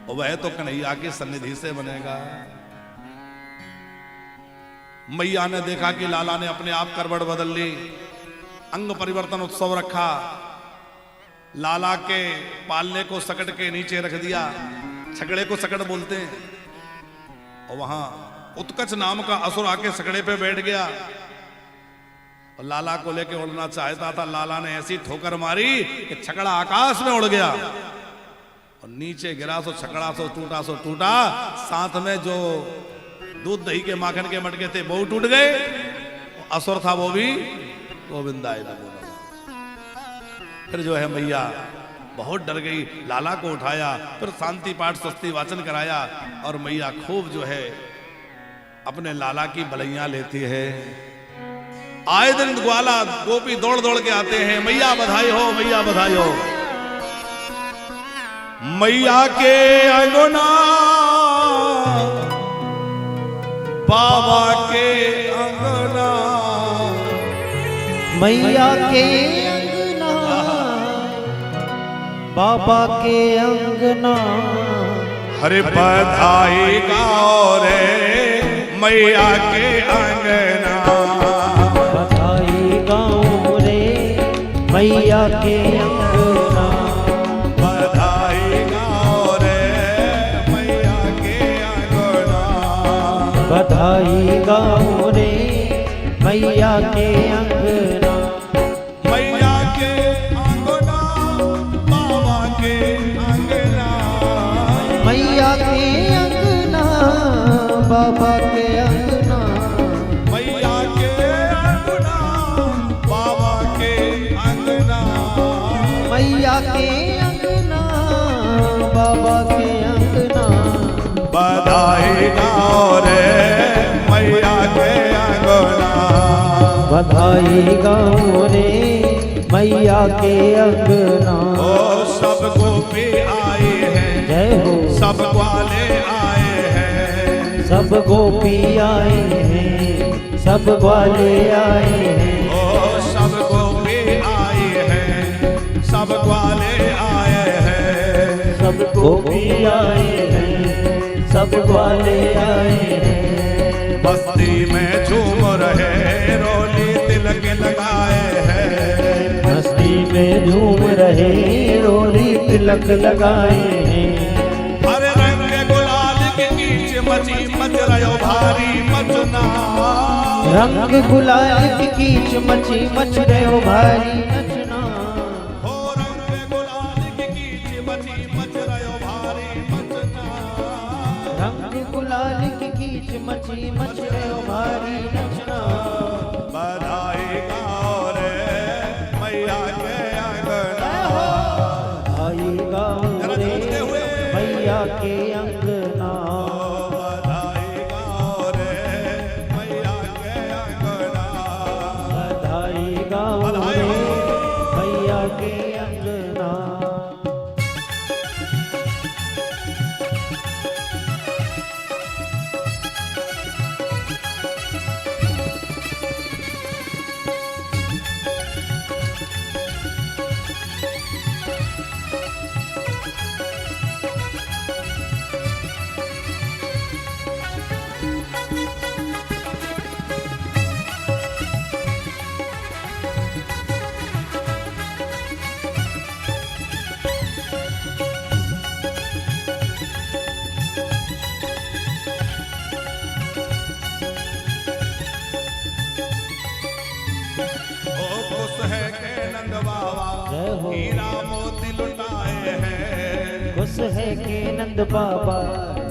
और वह तो कन्हैया की सन्निधि से बनेगा। मैया ने देखा कि लाला ने अपने आप करवट बदल ली, अंग परिवर्तन उत्सव रखा, लाला के पालने को सकट के नीचे रख दिया, छकड़े को सकट बोलते हैं, और वहां उत्कच नाम का असुर आके सकड़े पे बैठ गया और लाला को लेके उड़ना चाहता था। लाला ने ऐसी ठोकर मारी कि छकड़ा आकाश में उड़ गया और नीचे गिरा, सो छकड़ा सो टूटा, साथ में जो दूध दही के माखन के मटके थे वो टूट गए, असुर था वो भी गोविंदाय नमो नमः। फिर जो है मैया बहुत डर गई, लाला को उठाया, फिर शांति पाठ स्वस्ति वाचन कराया और मैया खूब जो है अपने लाला की बलैया लेती है। आए दिन ग्वाला गोपी दौड़ दौड़ के आते हैं, मैया बधाई हो, मैया बधाई हो। मैया के अंगना बाबा के अंगना, मैया के अंगना बाबा के अंगना, हरे बधाई गाओ रे मैया के अंगना, बधाई गाओ रे मैया के अंगना, बधाई गाओ रे मैया के अंगना, बधाई गाओ रे मैया के अंगना, मैया के अंगना बाबा के अंगना, मैया के अंगना बाबा के अंगना, मैया के अंगना बाबा के अंगना, मैया के अंगना बाबा के अंगना, बधाई गाओ रे मैया के अंगना, बधाई गाओ रे मैया के अंगना। ओ सब गोपी आए हैं, जय हो, सब ग्वाले आए हैं, सब गोपी आए हैं, सब ग्वाले आए हैं, ओ सब गोपी आए हैं, सब ग्वाले आए हैं, सब गोपी आए हैं, सब ग्वाले आए हैं, बस्ती में झूम रहे रोली तिलक लगाए हैं, मस्ती में झूम रहे रोली तिलक लगाए हैं, हरे रंग के गुलाल के नीचे मची मच रहो भारी मचना, रंग गुलाल की कीच मची मच रहे हो भारी नचना, हो रंग के गुलाल के नीचे मची मच रहो भारी मचना, रंग गुलाल की कीच मची मच रहे हो भारी नचना, बधाई गाओ रे मैया के अंगना। बधाई गाओ रे मैया के अंगना। बधाई गाओ रे मैया के अंगना। हीरा मोती लुटाए हैं। खुश है के नंद बाबा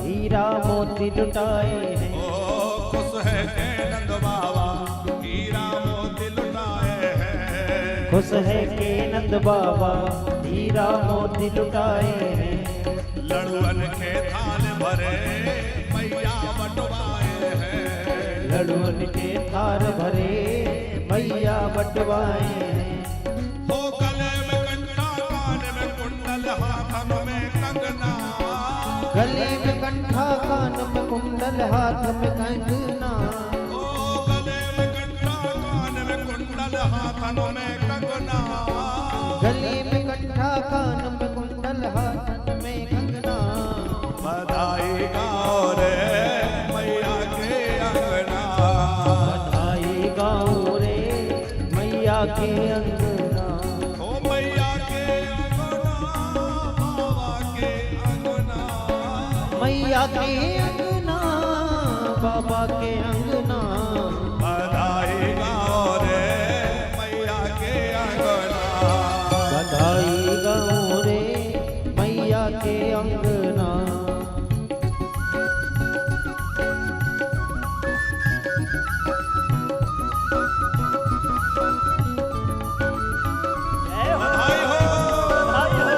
हीरा मोती लुटाए हैं। खुश है के नंद बाबा हीरा मोती लुटाए हैं। खुश है के नंद बाबा हीरा मोती लुटाए हैं। लड़ुअन के थाल भरे मैया बटवाए हैं। लड़ुअन के थार भरे मैया बटवाए हैं। हो गले में कंठा कान में कुंडल हाथ में कंगना। गले में कंठा कान में कुंडल हाथ में कंगना। ओ गले में कंठा कान में कुंडल हाथ में कंगना। गले में कंठा कान में कुंडल हाथ में कंगना। बधाई गाओ रे मैया के अंगना। बधाई गाओ रे मैया के अंगना। ओ मैया के अंगना बाबा के अंगना। मैया के अंगना बाबा के अंगना। बधाई गाओ रे मैया के अंगना। बधाई गाओ रे मैया के अंगना। बधाई हो बधाई हो।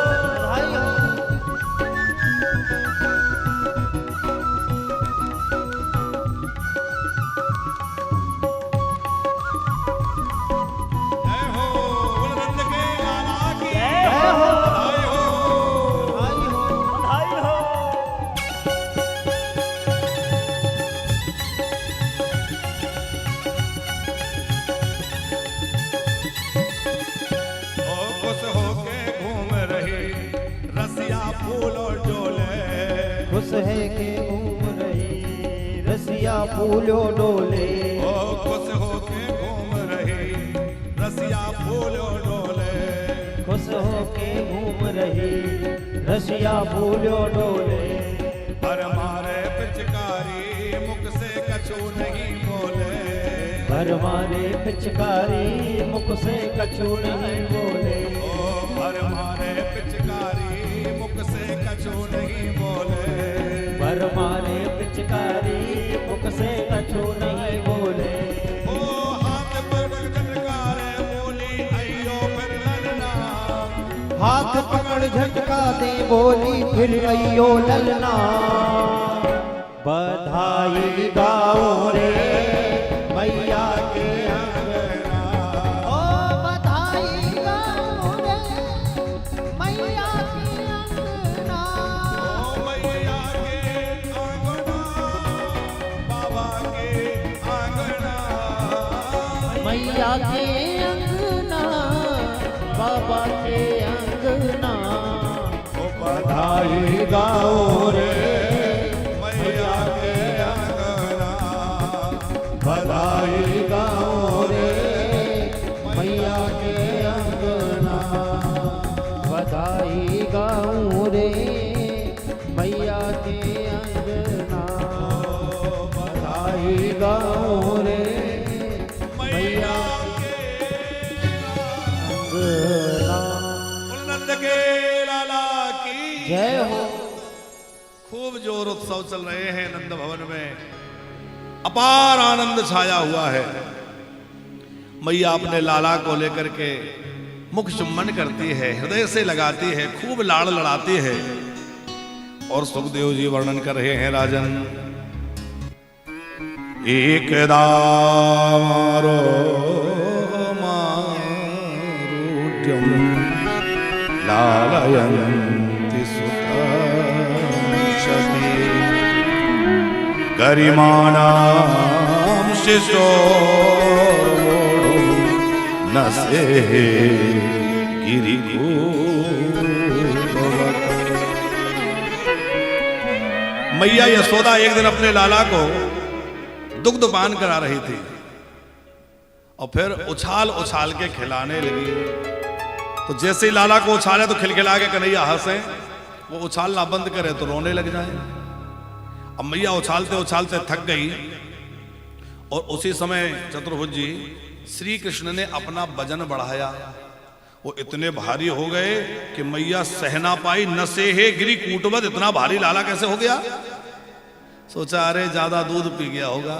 जय हो गुलनंद के लाला की जय हो। बधाई हो। बधाई हो। ओ खुश होके घूम रही रसिया फूल और डोले। खुश है के घूम रही रसिया फूलो डोले। ओ खुश होके घूम रही रसिया फूल और डोले। खुश हो के घूम रही रसिया फूलो डोले। पर मारे पिचकारी मुख से कछु नहीं बोले। घर मारे पिचकारी मुख से कछु नहीं बोले। ओ पर मारे पिचकारी मुख से कछु नहीं बोले। घर मारे पिचकारी मुख से कछु नहीं बोले। ओ हाथ पर झटकारे बोली अयो फिर ललना। हाथ पकड़ झटका दे बोली फिर अयो ललना। बधाई गाओ रे मैया के अंगना। ओ बधाई गाओ रे मैया के अंगना। ओ मैया के आंगना बाबा के आंगना। मैया के अंगना बाबा के अंगना। ओ बधाई गाओ रे मैया के आंगना। बधाई गाओ रे मैया के अंगना। बधाई गाओ रे मैया के अंगना। बधाई गाओ रे मैया अंगना। उन्नत के लाला की जय हो। खूब जोर उत्सव चल रहे हैं नंद भवन में। अपार आनंद छाया हुआ है। मैया अपने लाला को लेकर के मुख चुम्बन करती है, हृदय से लगाती है, खूब लाड़ लड़ाती है और सुखदेव जी वर्णन कर रहे हैं राजन। एकदारो मारुड्यम लालयन्ति सुतशती गरिमाणां शिशो न से गिरिगो। मैया यशोदा एक दिन अपने लाला को दुग्ध पान करा रही थी और फिर उछाल उछाल के खिलाने लगी। तो जैसे ही लाला को उछाले तो खिलखिला के कन्हैया हंसे, वो उछालना बंद करे तो रोने लग जाए। अब मैया उछालते उछालते थक गई और उसी समय चतुर्भुज जी श्री कृष्ण ने अपना वजन बढ़ाया। वो इतने भारी हो गए कि मैया सह ना पाई। न से हे गिरी कूटवत, इतना भारी लाला कैसे हो गया। सोचा अरे ज्यादा दूध पी गया होगा,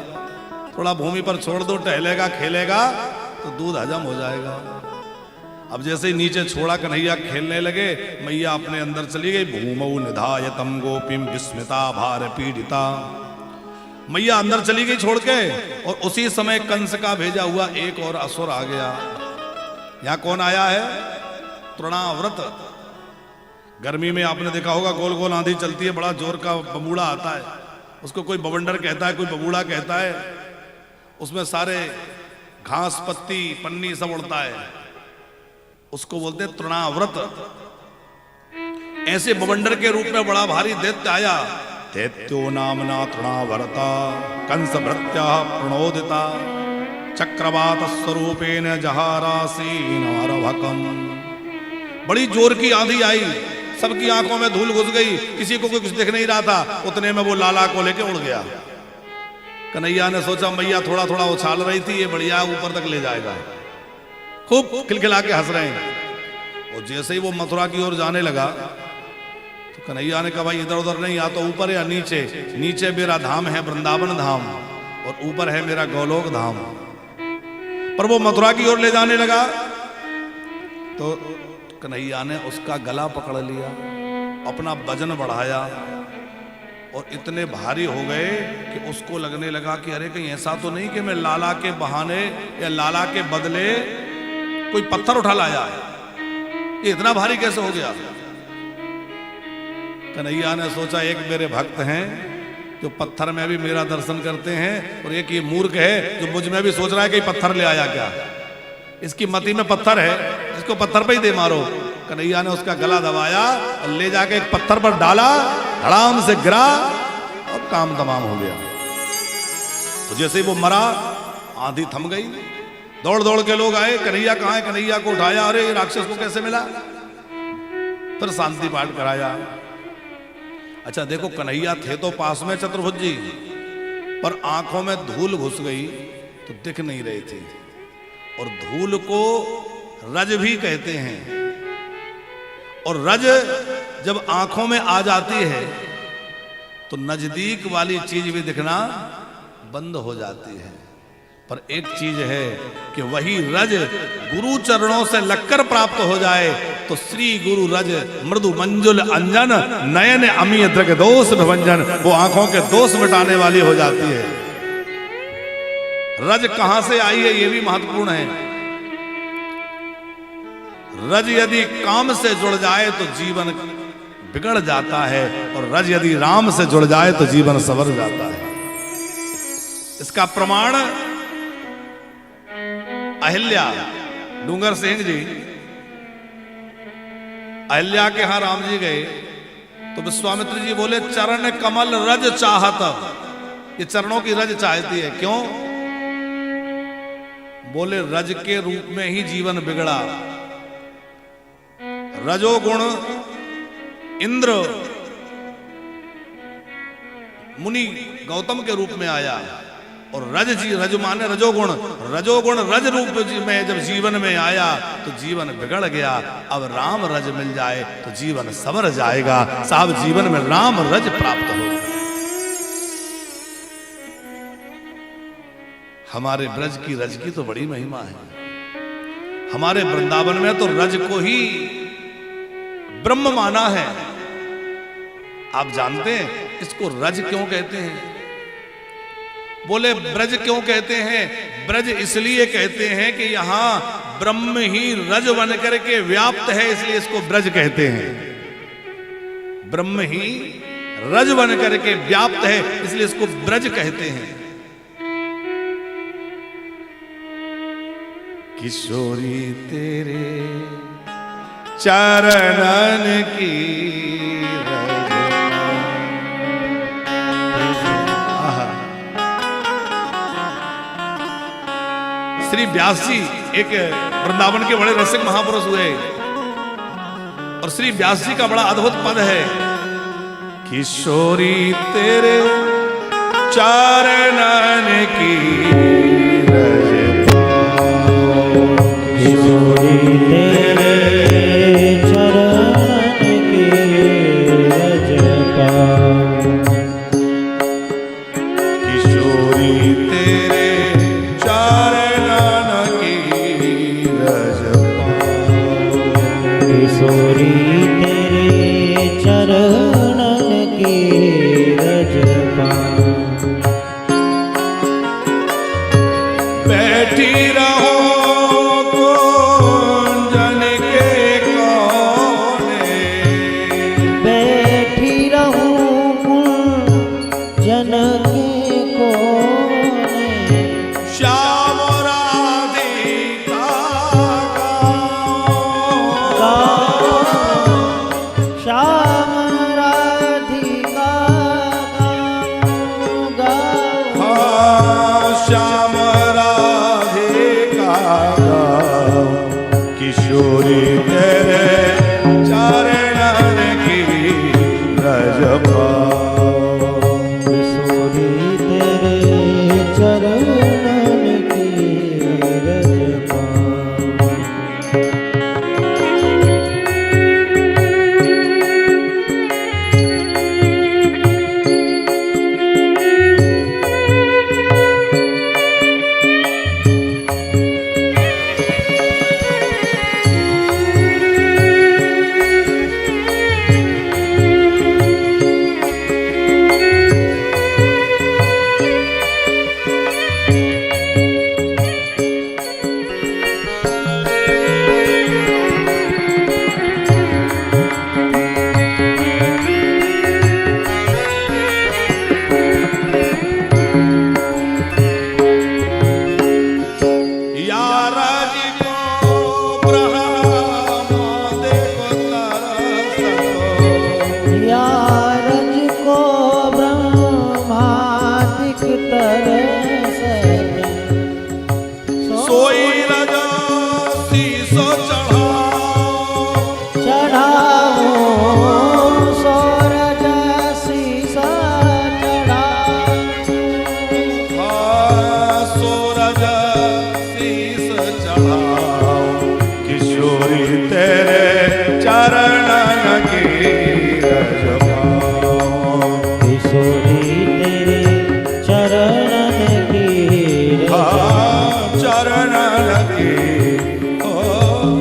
थोड़ा भूमि पर छोड़ दो, टहलेगा खेलेगा तो दूध हजम हो जाएगा। अब जैसे ही नीचे छोड़ा कन्हैया खेलने लगे, मैया अपने अंदर चली गई। भूमौ निधायतम गोपीम विस्मिता भार पीड़िता। मैया अंदर चली गई छोड़ के, और उसी समय कंस का भेजा हुआ एक और असुर आ गया। यहां कौन आया है? तृणाव्रत। गर्मी में आपने देखा होगा गोल गोल आंधी चलती है, बड़ा जोर का बबूड़ा आता है, उसको कोई बवंडर कहता है, कोई बबूड़ा कहता है। उसमें सारे घास पत्ती पन्नी सब उड़ता है, उसको बोलते हैं तृणाव्रत। ऐसे बवंडर के रूप में बड़ा भारी दैत्य आया। दैत्यो नामना तृणावर्ता कंस भृत्या प्रणोदिता चक्रवात स्वरूपेण जहारासीनारभकम। बड़ी जोर की आंधी आई, सबकी आंखों में धूल घुस गई, किसी को कुछ दिख नहीं रहा था। उतने में वो लाला को लेके उड़ गया। कन्हैया ने सोचा मैया थोड़ा थोड़ा उछाल रही थी, ये बढ़िया ऊपर तक ले जाएगा। खूब खिलखिला के हंस रहे हैं। और जैसे ही वो मथुरा की ओर जाने लगा तो कन्हैया ने कहा भाई इधर उधर नहीं, या तो ऊपर या नीचे। नीचे मेरा धाम है वृंदावन धाम और ऊपर है मेरा गोलोक धाम। पर वो मथुरा की ओर ले जाने लगा तो कन्हैया ने उसका गला पकड़ लिया, अपना वजन बढ़ाया और इतने भारी हो गए कि उसको लगने लगा कि अरे कहीं ऐसा तो नहीं कि मैं लाला के बहाने या लाला के बदले कोई पत्थर उठा लाया है, ये इतना भारी कैसे हो गया। कन्हैया ने सोचा एक मेरे भक्त हैं जो पत्थर में भी मेरा दर्शन करते हैं, और एक ये मूर्ख है जो मुझ में भी सोच रहा है कि पत्थर ले आया क्या, इसकी मति में पत्थर है, इसको पत्थर पे ही दे मारो। कन्हैया ने उसका गला दबाया और ले जाके एक पत्थर पर डाला, धड़ाम से गिरा और काम तमाम हो गया। तो जैसे ही वो मरा आंधी थम गई। दौड़ दौड़ के लोग आए, कन्हैया कहाँ है? कन्हैया को उठाया, अरे राक्षस को कैसे मिला? फिर शांति पाठ कराया। अच्छा देखो कन्हैया थे तो पास में चतुर्भुज जी, पर आंखों में धूल घुस गई तो दिख नहीं रही थी। और धूल को रज भी कहते हैं, और रज जब आंखों में आ जाती है तो नजदीक वाली चीज भी दिखना बंद हो जाती है। पर एक चीज है कि वही रज गुरु चरणों से लगकर प्राप्त हो जाए तो श्री गुरु रज मृदु मंजुल अंजन नयन अमीय दृग दोष विभंजन, वो आंखों के दोष मिटाने वाली हो जाती है। रज कहां से आई है ये भी महत्वपूर्ण है। रज यदि काम से जुड़ जाए तो जीवन बिगड़ जाता है, और रज यदि राम से जुड़ जाए तो जीवन संवर जाता है। इसका प्रमाण अहिल्या डूंगर सिंह जी, अहिल्या के यहां राम जी गए तो विश्वामित्र जी बोले चरण कमल रज चाहत, ये चरणों की रज चाहती है। क्यों? बोले रज के रूप में ही जीवन बिगड़ा। रजोगुण इंद्र मुनि गौतम के रूप में आया, और रज माने रजोगुण, रजोगुण रज रूप में जब जीवन में आया तो जीवन बिगड़ गया। अब राम रज मिल जाए तो जीवन संवर जाएगा। साहब जीवन में राम रज प्राप्त हो। हमारे ब्रज की रज की तो बड़ी महिमा है। हमारे वृंदावन में तो रज को ही ब्रह्म माना है। आप जानते हैं इसको रज क्यों कहते हैं? बोले ब्रज क्यों कहते हैं? ब्रज इसलिए कहते हैं कि यहां ब्रह्म ही रज बन करके व्याप्त है, इसलिए इसको ब्रज कहते हैं। ब्रह्म ही रज बन करके व्याप्त है, इसलिए इसको ब्रज कहते हैं। किशोरी तेरे चरणन की श्री व्यास जी एक वृंदावन के बड़े रसिक महापुरुष हुए और श्री व्यास जी का बड़ा अद्भुत पद है, किशोरी तेरे चरणन की रज पाऊं, किशोरी तेरे चरणन की रज पाऊं, किशोरी तेरे किशोरी तेरे चरणन की रज पाऊं, बैठी रहो कुंजन के कोने, बैठी रहूं कुंजन के कोने, श्याम राधिका श्याम राधिका श्याम राधिका किशोरी तेरे चरणन की रज पाऊं, किशोरी तेरे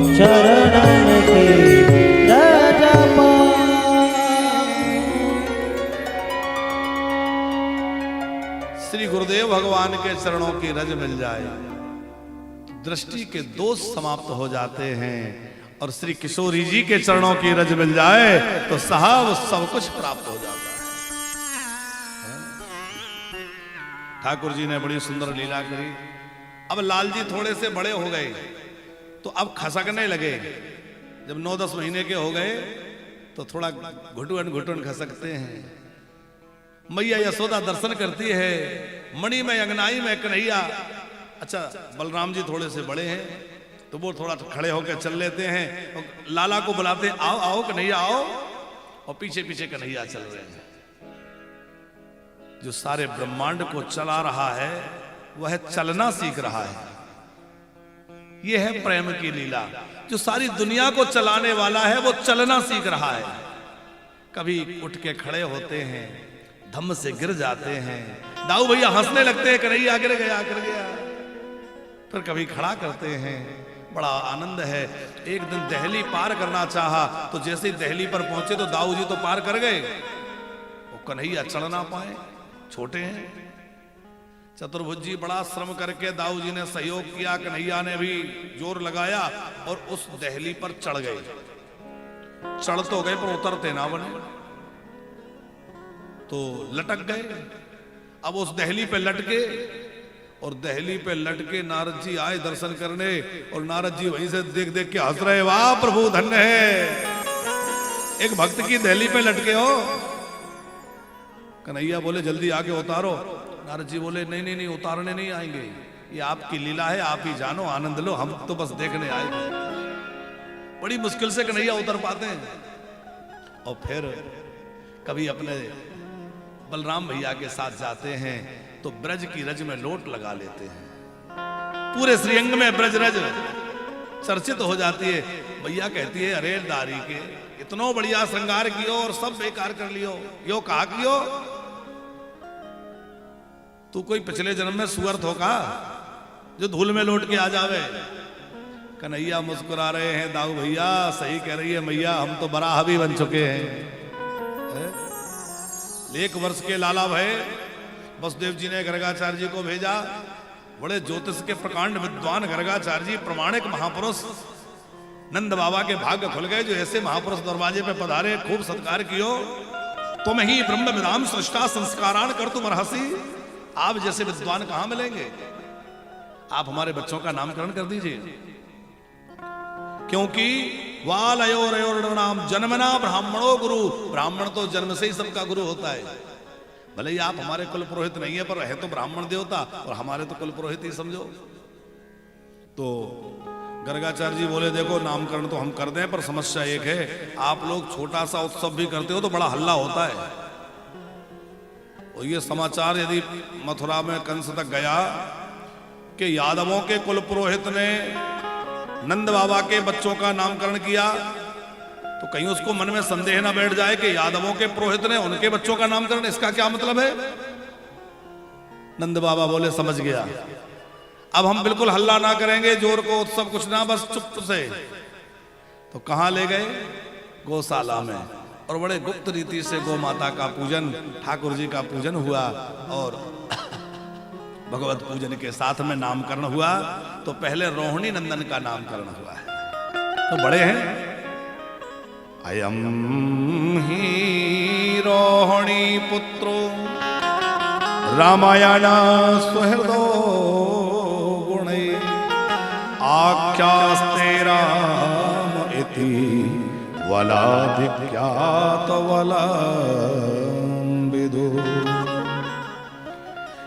चरणन की रज पाऊं। श्री गुरुदेव भगवान के चरणों की रज मिल जाए, दृष्टि के दोष समाप्त हो जाते हैं, और श्री किशोरी जी के चरणों की रज मिल जाए तो साहब सब कुछ प्राप्त हो जाता है। ठाकुर जी ने बड़ी सुंदर लीला करी। अब लाल जी थोड़े से बड़े हो गए तो अब खसकने लगे। जब 9-10 महीने के हो गए तो थोड़ा घुटन घुटन खसकते हैं। मैया यशोदा दर्शन करती है, मणि में अंगनाई में कन्हैया। अच्छा, बलराम जी थोड़े से बड़े हैं तो वो थोड़ा खड़े होकर चल लेते हैं, लाला को बुलाते हैं, आओ आओ कन्हैया आओ, और पीछे पीछे कन्हैया चल रहे हैं। जो सारे ब्रह्मांड को चला रहा है वह चलना सीख रहा है। यह है प्रेम की लीला। जो सारी दुनिया को चलाने वाला है वो चलना सीख रहा है। कभी उठ के खड़े होते हैं, धम्म से गिर जाते हैं, दाऊ भैया हंसने लगते हैं, कन्हैया गिर गया गिर गया। फिर कभी खड़ा करते हैं, बड़ा आनंद है। एक दिन दहली पार करना चाहा तो जैसे ही दहली पर पहुंचे तो दाऊ जी तो पार कर गए, कन्हैया चढ़ ना पाए, छोटे हैं। चतुर्भुज जी बड़ा श्रम करके दाऊ जी ने सहयोग किया, कन्हैया ने भी जोर लगाया और उस दहली पर चढ़ गए। चढ़ तो गए पर उतरते ना बने, तो लटक गए। अब उस दहली पे लटके, और दहली पे लटके नारद जी आए दर्शन करने, और नारद जी वहीं से देख देख के हंस रहे, वाह प्रभु धन्य है, एक भक्त की दहली पे लटके हो। कन्हैया बोले जल्दी आके उतारो। नारद जी बोले नहीं नहीं नहीं, उतारने नहीं आएंगे, ये आपकी लीला है, आप ही जानो, आनंद लो, हम तो बस देखने आए थे। बड़ी मुश्किल से कन्हैया उतर पाते हैं। और फिर कभी अपने बलराम भैया के साथ जाते हैं तो ब्रज की रज में लोट लगा लेते हैं। पूरे श्रीअंग में ब्रज रज चर्चित हो जाती है। भैया कहती है अरे दारी के इतना बढ़िया श्रृंगार कियो और सब बेकार कर लियो, यो कहा कियो, तू कोई पिछले जन्म में सुअर होगा जो धूल में लौट के आ जावे। कन्हैया मुस्कुरा रहे हैं, दाऊ भैया सही कह रही है मैया, हम तो बराह भी बन चुके हैं। 1 वर्ष के लाला भय वसुदेव जी ने गर्गाचार्य जी को भेजा। बड़े ज्योतिष के प्रकांड विद्वान गर्गाचार्य जी, प्रमाणिक महापुरुष, नंद बाबा के भाग्य खुल गए जो ऐसे महापुरुष दरवाजे पे पधारे, खूब सत्कार कियो। तुम ही ब्रह्म विदाम सृष्टा संस्कारान कर तुम रहसी, आप जैसे विद्वान कहां मिलेंगे, आप हमारे बच्चों का नामकरण कर दीजिए। क्योंकि वालयोरयोर्नाम जन्मना ब्राह्मणो गुरु, ब्राह्मण तो जन्म से ही सबका गुरु होता है। भले ही आप हमारे कुल पुरोहित नहीं है, पर है तो ब्राह्मण देवता, और हमारे तो कुल पुरोहित ही समझो। तो गर्गाचार्य जी बोले देखो नामकरण तो हम कर दें, पर समस्या एक है, आप लोग छोटा सा उत्सव भी करते हो तो बड़ा हल्ला होता है। और ये समाचार यदि मथुरा में कंस तक गया कि यादवों के कुल पुरोहित ने नंद बाबा के बच्चों का नामकरण किया, तो कहीं उसको मन में संदेह ना बैठ जाए कि यादवों के पुरोहित ने उनके बच्चों का नामकरण, इसका क्या मतलब है। नंद बाबा बोले समझ गया, अब हम बिल्कुल हल्ला ना करेंगे, जोर को उत्सव कुछ ना, बस चुप से। तो कहां ले गए, गौशाला में, और बड़े गुप्त रीति से गौ माता का पूजन, ठाकुर जी का पूजन हुआ, और भगवत पूजन के साथ में नामकरण हुआ। तो पहले रोहिणी नंदन का नामकरण हुआ है। तो बड़े हैं, अयम ही रोहिणी पुत्रो रामायण सुहृदो गुणे आख्यास्ते राम इति वलाधिक्यात वलंबिदु।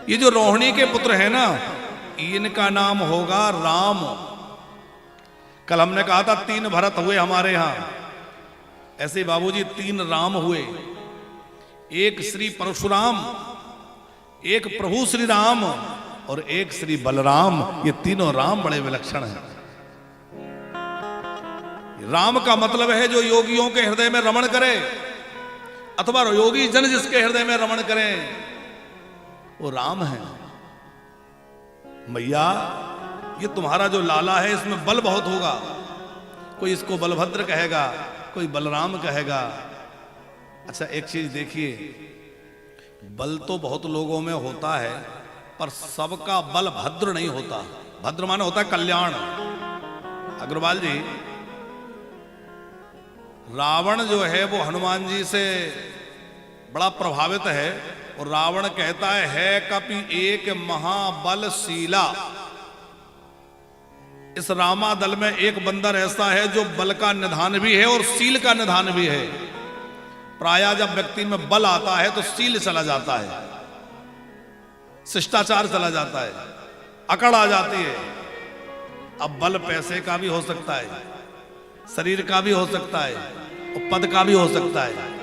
ये जो रोहिणी के पुत्र है ना, इनका नाम होगा राम। कल हमने कहा था 3 भरत हुए हमारे यहां, ऐसे बाबूजी 3 राम हुए, एक श्री परशुराम, एक प्रभु श्री राम, और एक श्री बलराम। ये तीनों राम बड़े विलक्षण हैं। राम का मतलब है जो योगियों के हृदय में रमण करे, अथवा योगी जन जिसके हृदय में रमण करें, वो राम है। मैया ये तुम्हारा जो लाला है इसमें बल बहुत होगा, कोई इसको बलभद्र कहेगा, कोई बलराम कहेगा। अच्छा एक चीज देखिए, बल तो बहुत लोगों में होता है, पर सबका बल भद्र नहीं होता। भद्र माने होता है कल्याण। अग्रवाल जी, रावण जो है वो हनुमान जी से बड़ा प्रभावित है, और रावण कहता है कपि एक महाबलशीला। इस रामा दल में एक बंदर ऐसा है जो बल का निधान भी है और शील का निधान भी है। प्रायः जब व्यक्ति में बल आता है तो शील चला जाता है, शिष्टाचार चला जाता है, अकड़ आ जाती है। अब बल पैसे का भी हो सकता है, शरीर का भी हो सकता है, और पद का भी हो सकता है,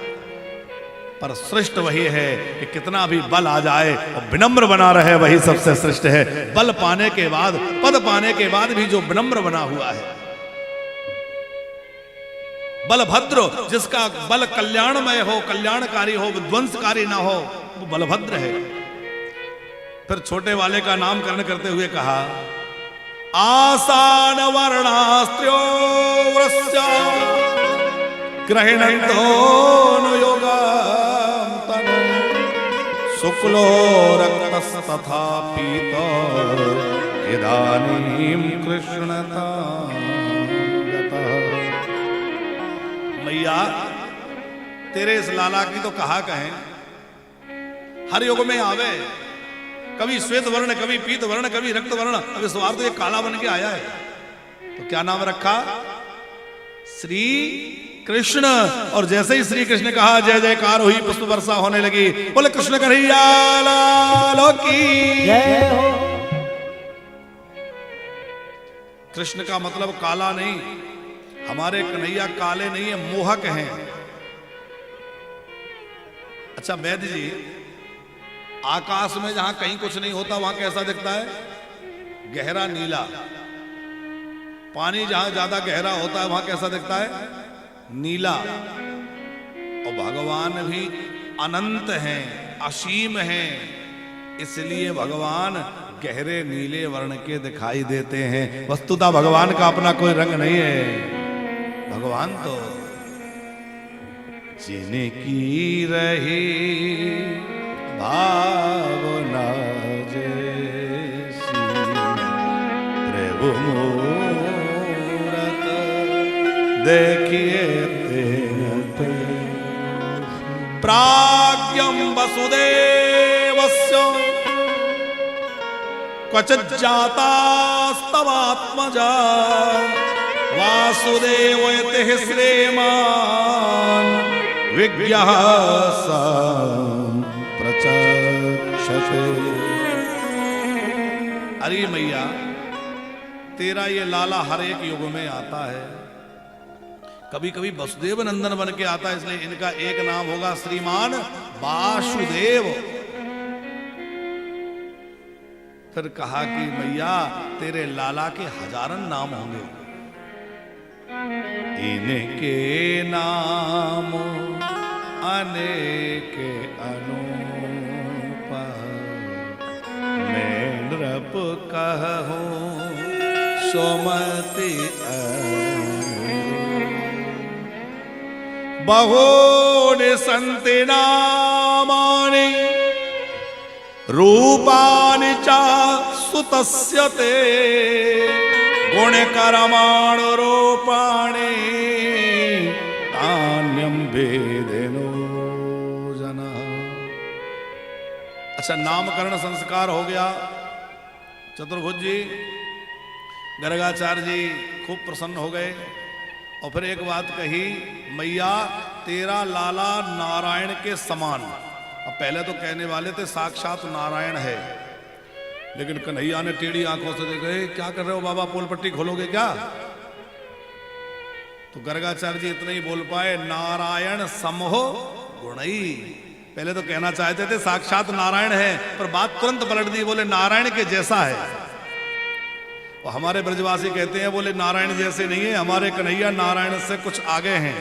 पर श्रेष्ठ वही है कि कितना भी बल आ जाए और विनम्र बना रहे, वही सबसे श्रेष्ठ है। बल पाने के बाद, पद पाने के बाद भी जो विनम्र बना हुआ है, बलभद्र, जिसका बल कल्याणमय हो, कल्याणकारी हो, विध्वंसकारी ना हो, वो बलभद्र है। फिर छोटे वाले का नामकरण करते हुए कहा, आसान वर्णास्त्र्यो वृश्च गृह्णन्तो नु योगां तनु शुक्लो रक्तस्तथा पीतो इदानीं कृष्णता गतः। मैया तेरे इस लाला की तो कहा कहें, हर युग में आवे, कभी श्वेत वर्ण, कभी पीत वर्ण, कभी रक्त वर्ण, अब इस बार तो ये काला बन के आया है। तो क्या नाम रखा? श्री कृष्ण। और जैसे ही श्री कृष्ण कहा, जय जयकार हुई, पुष्प वर्षा होने लगी। बोले कृष्ण कन्हैया लाल की जय हो। कृष्ण का मतलब काला नहीं, हमारे कन्हैया काले नहीं है, मोहक हैं। अच्छा वैद्य जी, आकाश में जहां कहीं कुछ नहीं होता वहां कैसा दिखता है? गहरा नीला। पानी जहां ज्यादा गहरा होता है वहां कैसा दिखता है? नीला। और भगवान भी अनंत हैं, असीम हैं, इसलिए भगवान गहरे नीले वर्ण के दिखाई देते हैं। वस्तुतः भगवान का अपना कोई रंग नहीं है। भगवान तो जिनकी रही भावना जैसी प्रभु मूरत देखिए प्राज्ञं वसुदेवस्य क्वचित् जातास्तवात्मजा वासुदेवयते श्रीमान् विज्ञः स प्रचक्षते। अरे मैया तेरा ये लाला हर एक युग में आता है, कभी कभी वसुदेव नंदन बन के आता है, इसलिए इनका एक नाम होगा श्रीमान वासुदेव। फिर कहा कि मैया तेरे लाला के हजारन नाम होंगे, इनके नाम अनेक अनूप मैं नृप कहूं सुमति बहूनि सन्ति नामानि रूपाणि च सुतस्य ते गुणकर्माणुरूपाणि तान्यं वेदेनो जनः। अच्छा नामकरण संस्कार हो गया। चतुर्भुज जी, गर्गाचार्य जी खूब प्रसन्न हो गए और फिर एक बात कही, मैया तेरा लाला नारायण के समान। अब पहले तो कहने वाले थे साक्षात नारायण है, लेकिन कन्हैया ने टेढ़ी आंखों से देखा, क्या कर रहे हो बाबा, पोल पट्टी खोलोगे क्या? तो गर्गाचार्य जी इतना ही बोल पाए, नारायण समहो गुणई। पहले तो कहना चाहते थे साक्षात नारायण है, पर बात तुरंत पलट दी, बोले नारायण के जैसा है। और हमारे ब्रजवासी कहते हैं, बोले नारायण जैसे नहीं है, हमारे कन्हैया नारायण से कुछ आगे हैं।